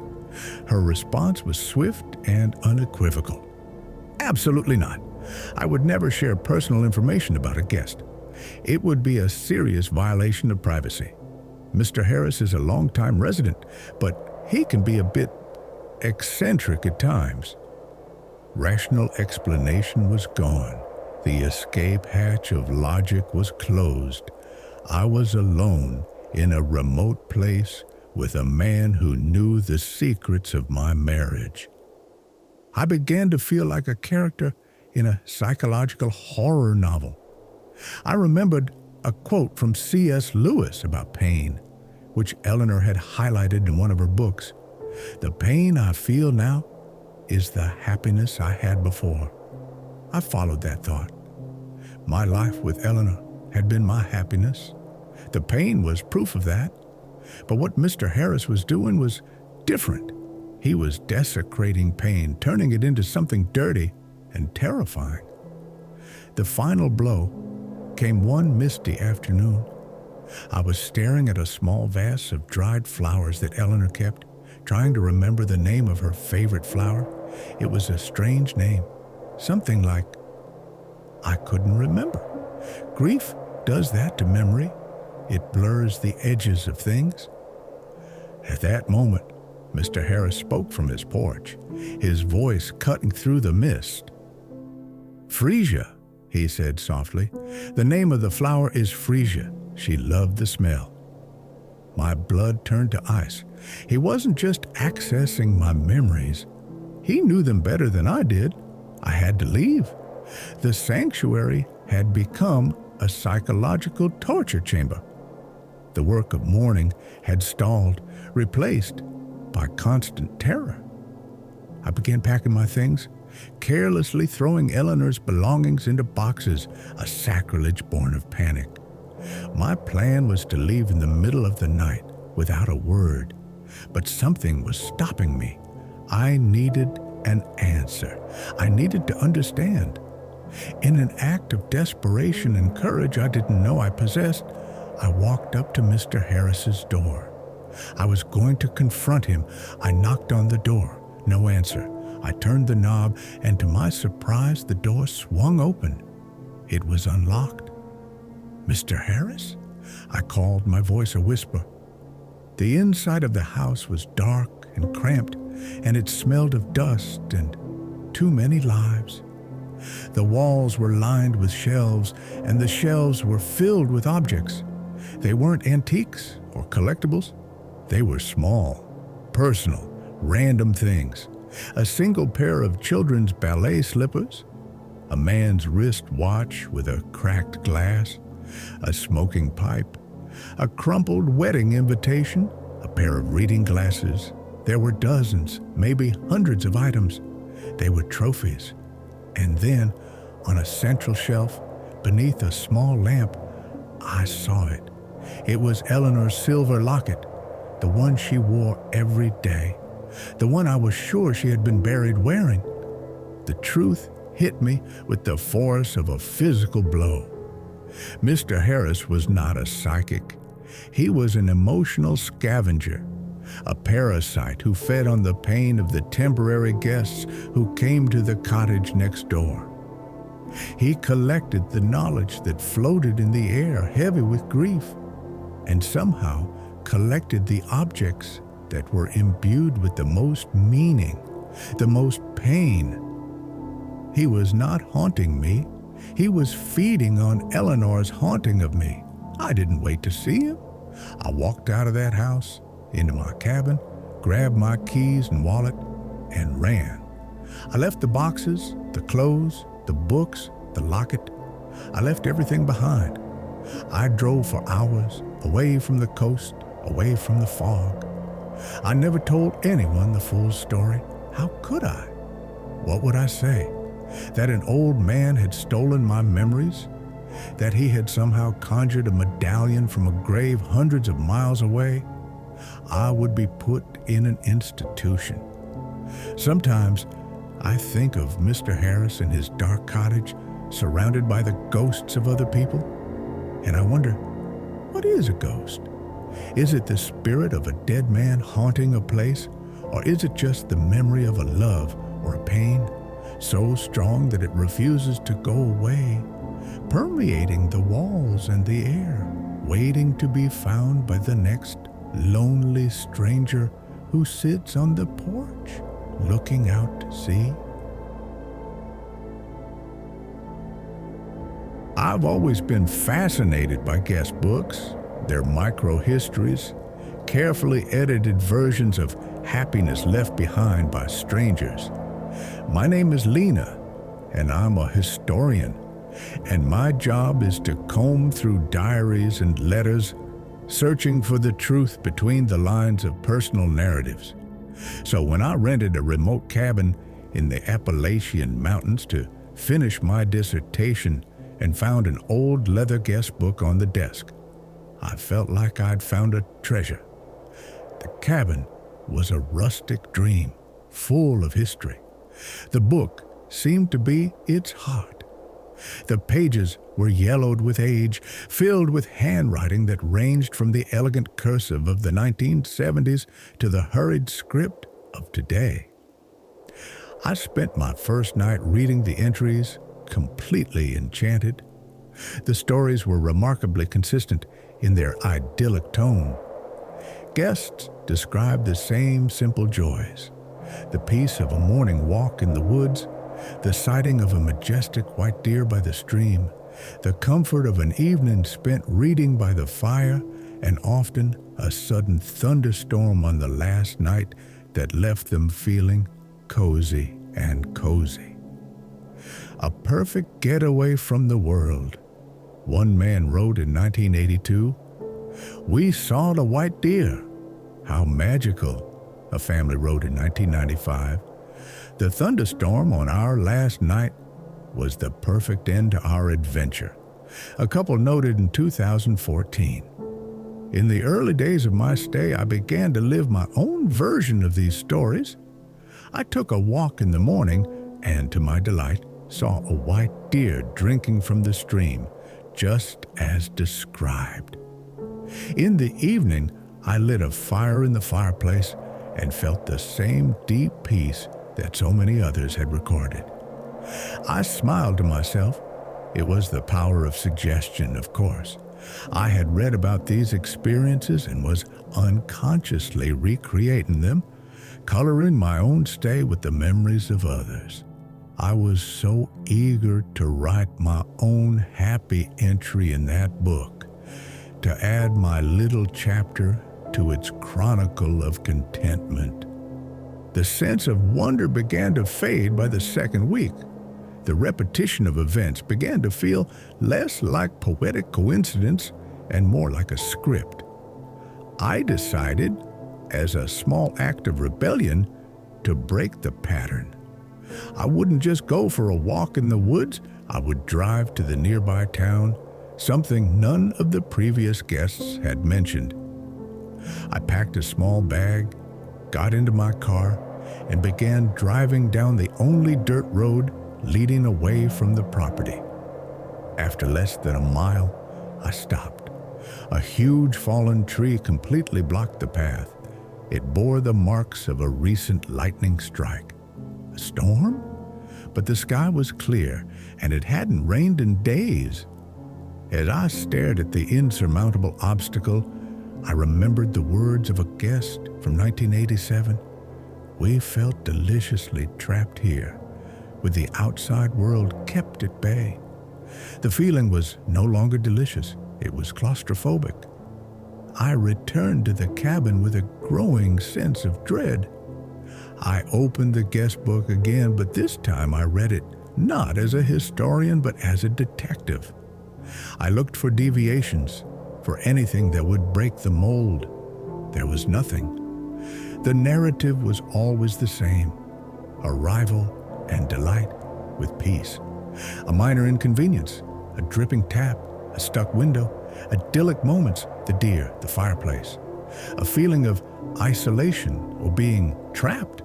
Her response was swift and unequivocal. "Absolutely not. I would never share personal information about a guest. It would be a serious violation of privacy. Mr. Harris is a longtime resident, but he can be a bit eccentric at times." Rational explanation was gone. The escape hatch of logic was closed. I was alone in a remote place with a man who knew the secrets of my marriage. I began to feel like a character in a psychological horror novel. I remembered a quote from C.S. Lewis about pain. which Eleanor had highlighted in one of her books. The pain I feel now is the happiness I had before. I followed that thought. My life with Eleanor had been my happiness. The pain was proof of that. But what Mr. Harris was doing was different. He was desecrating pain, turning it into something dirty and terrifying. The final blow came one misty afternoon. I was staring at a small vase of dried flowers that Eleanor kept, trying to remember the name of her favorite flower. It was a strange name, something like I couldn't remember. Grief does that to memory. It blurs the edges of things. At that moment, Mr. Harris spoke from his porch, his voice cutting through the mist. "Freesia," he said softly. "The name of the flower is Freesia. She loved the smell." My blood turned to ice. He wasn't just accessing my memories. He knew them better than I did. I had to leave. The sanctuary had become a psychological torture chamber. The work of mourning had stalled, replaced by constant terror. I began packing my things, carelessly throwing Eleanor's belongings into boxes, a sacrilege born of panic. My plan was to leave in the middle of the night without a word, but something was stopping me. I needed an answer. I needed to understand. In an act of desperation and courage I didn't know I possessed, I walked up to Mr. Harris's door. I was going to confront him. I knocked on the door. No answer. I turned the knob, and to my surprise, the door swung open. It was unlocked. "Mr. Harris?" I called, my voice a whisper. The inside of the house was dark and cramped, and it smelled of dust and too many lives. The walls were lined with shelves, and the shelves were filled with objects. They weren't antiques or collectibles. They were small, personal, random things. A single pair of children's ballet slippers, a man's wrist watch with a cracked glass, a smoking pipe, a crumpled wedding invitation, a pair of reading glasses. There were dozens, maybe hundreds of items. They were trophies. And then, on a central shelf, beneath a small lamp, I saw it. It was Eleanor's silver locket, the one she wore every day, the one I was sure she had been buried wearing. The truth hit me with the force of a physical blow. Mr. Harris was not a psychic. He was an emotional scavenger, a parasite who fed on the pain of the temporary guests who came to the cottage next door. He collected the knowledge that floated in the air, heavy with grief, and somehow collected the objects that were imbued with the most meaning, the most pain. He was not haunting me. He was feeding on Eleanor's haunting of me. I didn't wait to see him. I walked out of that house, into my cabin, grabbed my keys and wallet, and ran. I left the boxes, the clothes, the books, the locket. I left everything behind. I drove for hours, away from the coast, away from the fog. I never told anyone the full story. How could I? What would I say? That an old man had stolen my memories? That he had somehow conjured a medallion from a grave hundreds of miles away? I would be put in an institution. Sometimes I think of Mr. Harris in his dark cottage, surrounded by the ghosts of other people, and I wonder, what is a ghost? Is it the spirit of a dead man haunting a place, or is it just the memory of a love or a pain so strong that it refuses to go away, permeating the walls and the air, waiting to be found by the next lonely stranger who sits on the porch, looking out to sea? I've always been fascinated by guest books, their micro-histories, carefully edited versions of happiness left behind by strangers. My name is Lena, and I'm a historian, and my job is to comb through diaries and letters, searching for the truth between the lines of personal narratives. So when I rented a remote cabin in the Appalachian Mountains to finish my dissertation and found an old leather guest book on the desk, I felt like I'd found a treasure. The cabin was a rustic dream, full of history. The book seemed to be its heart. The pages were yellowed with age, filled with handwriting that ranged from the elegant cursive of the 1970s to the hurried script of today. I spent my first night reading the entries, completely enchanted. The stories were remarkably consistent in their idyllic tone. Guests described the same simple joys: the peace of a morning walk in the woods, the sighting of a majestic white deer by the stream, the comfort of an evening spent reading by the fire, and often a sudden thunderstorm on the last night that left them feeling cozy and cozy. A perfect getaway from the world. One man wrote in 1982, "We saw the white deer. How magical," a family wrote in 1995. "The thunderstorm on our last night was the perfect end to our adventure," a couple noted in 2014. In the early days of my stay, I began to live my own version of these stories. I took a walk in the morning and, to my delight, saw a white deer drinking from the stream, just as described. In the evening, I lit a fire in the fireplace and felt the same deep peace that so many others had recorded. I smiled to myself. It was the power of suggestion, of course. I had read about these experiences and was unconsciously recreating them, coloring my own stay with the memories of others. I was so eager to write my own happy entry in that book, to add my little chapter to its chronicle of contentment. The sense of wonder began to fade by the second week. The repetition of events began to feel less like poetic coincidence and more like a script. I decided, as a small act of rebellion, to break the pattern. I wouldn't just go for a walk in the woods, I would drive to the nearby town, something none of the previous guests had mentioned. I packed a small bag, got into my car, and began driving down the only dirt road leading away from the property. After less than a mile, I stopped. A huge fallen tree completely blocked the path. It bore the marks of a recent lightning strike. A storm? But the sky was clear, and it hadn't rained in days. As I stared at the insurmountable obstacle, I remembered the words of a guest from 1987. "We felt deliciously trapped here, with the outside world kept at bay." The feeling was no longer delicious, it was claustrophobic. I returned to the cabin with a growing sense of dread. I opened the guest book again, but this time I read it not as a historian, but as a detective. I looked for deviations, for anything that would break the mold. There was nothing. The narrative was always the same: arrival and delight with peace. A minor inconvenience, a dripping tap, a stuck window, idyllic moments, the deer, the fireplace. A feeling of isolation or being trapped,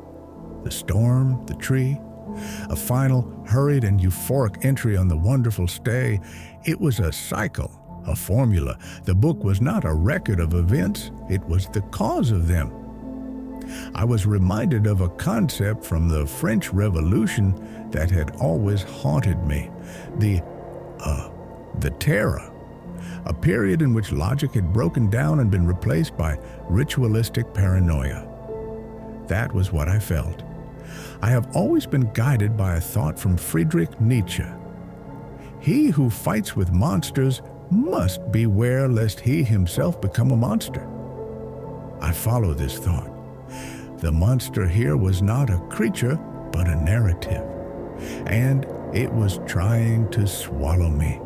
the storm, the tree. A final, hurried and euphoric entry on the wonderful stay. It was a cycle, a formula. The book was not a record of events, it was the cause of them. I was reminded of a concept from the French Revolution that had always haunted me, the terror, a period in which logic had broken down and been replaced by ritualistic paranoia. That was what I felt. I have always been guided by a thought from Friedrich Nietzsche. He who fights with monsters must beware lest he himself become a monster. I follow this thought. The monster here was not a creature, but a narrative, and it was trying to swallow me.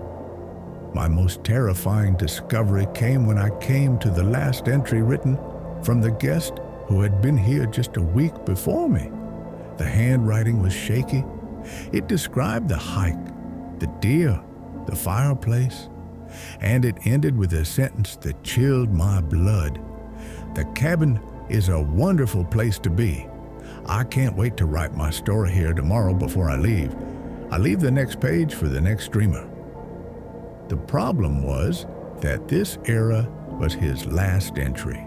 My most terrifying discovery came when I came to the last entry written from the guest who had been here just a week before me. The handwriting was shaky. It described the hike, the deer, the fireplace, and it ended with a sentence that chilled my blood. The cabin is a wonderful place to be. I can't wait to write my story here tomorrow before I leave. I leave the next page for the next dreamer. The problem was that this era was his last entry.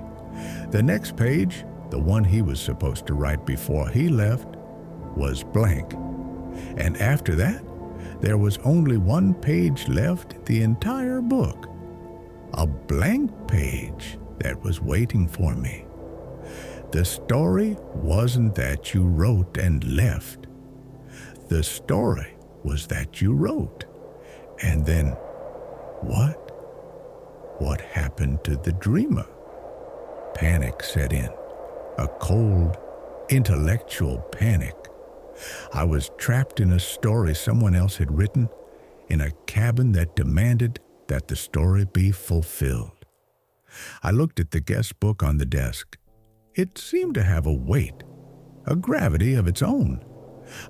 The next page, the one he was supposed to write before he left, was blank. And after that, there was only one page left in the entire book. A blank page that was waiting for me. The story wasn't that you wrote and left. The story was that you wrote. And then what? What happened to the dreamer? Panic set in. A cold, intellectual panic. I was trapped in a story someone else had written, in a cabin that demanded that the story be fulfilled. I looked at the guest book on the desk. It seemed to have a weight, a gravity of its own.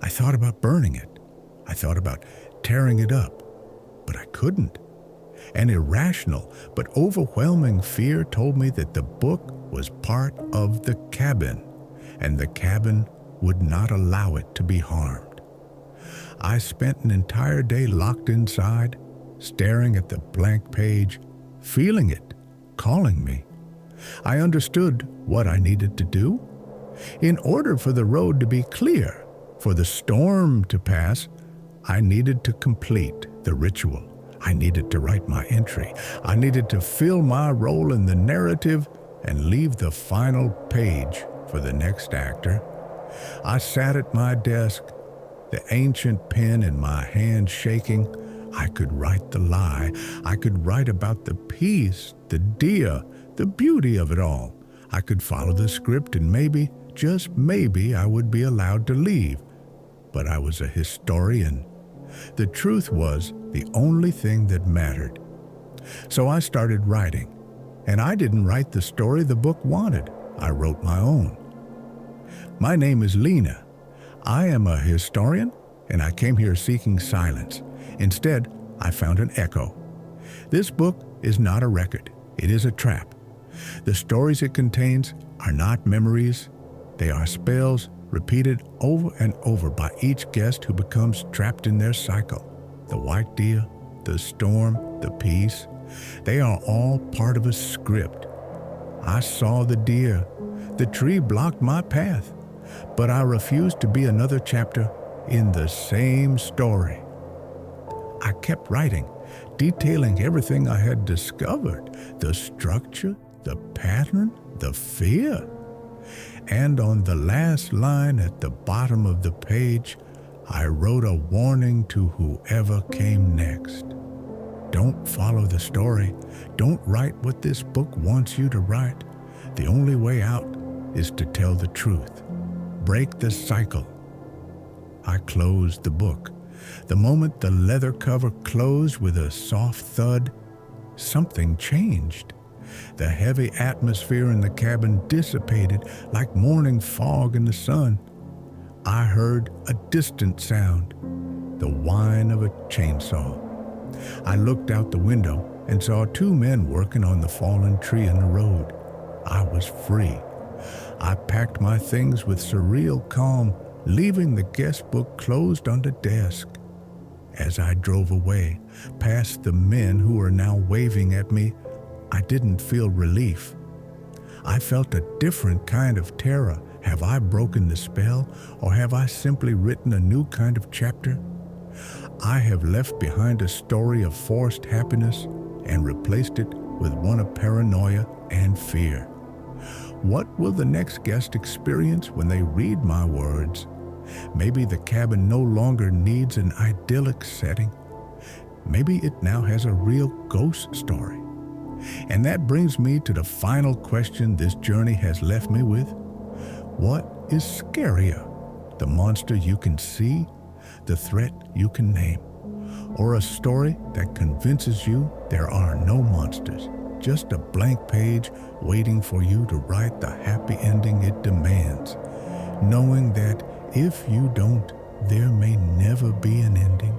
I thought about burning it. I thought about tearing it up, but I couldn't. An irrational but overwhelming fear told me that the book was part of the cabin, and the cabin would not allow it to be harmed. I spent an entire day locked inside, staring at the blank page, feeling it, calling me. I understood what I needed to do. In order for the road to be clear, for the storm to pass, I needed to complete the ritual. I needed to write my entry. I needed to fill my role in the narrative and leave the final page for the next actor. I sat at my desk, the ancient pen in my hand shaking. I could write the lie. I could write about the peace, the deer, the beauty of it all. I could follow the script and maybe, just maybe, I would be allowed to leave. But I was a historian. The truth was the only thing that mattered. So I started writing. And I didn't write the story the book wanted. I wrote my own. My name is Lena. I am a historian, and I came here seeking silence. Instead, I found an echo. This book is not a record. It is a trap. The stories it contains are not memories. They are spells repeated over and over by each guest who becomes trapped in their cycle. The white deer, the storm, the peace, they are all part of a script. I saw the deer. The tree blocked my path, but I refused to be another chapter in the same story. I kept writing, detailing everything I had discovered, the structure, the pattern, the fear. And on the last line at the bottom of the page, I wrote a warning to whoever came next. Don't follow the story. Don't write what this book wants you to write. The only way out is to tell the truth. Break the cycle. I closed the book. The moment the leather cover closed with a soft thud, something changed. The heavy atmosphere in the cabin dissipated like morning fog in the sun. I heard a distant sound, the whine of a chainsaw. I looked out the window and saw two men working on the fallen tree in the road. I was free. I packed my things with surreal calm, leaving the guest book closed on the desk. As I drove away, past the men who were now waving at me, I didn't feel relief. I felt a different kind of terror. Have I broken the spell, or have I simply written a new kind of chapter? I have left behind a story of forced happiness and replaced it with one of paranoia and fear. What will the next guest experience when they read my words? Maybe the cabin no longer needs an idyllic setting. Maybe it now has a real ghost story. And that brings me to the final question this journey has left me with. What is scarier? The monster you can see, the threat you can name, or a story that convinces you there are no monsters, just a blank page waiting for you to write the happy ending it demands, knowing that if you don't, there may never be an ending.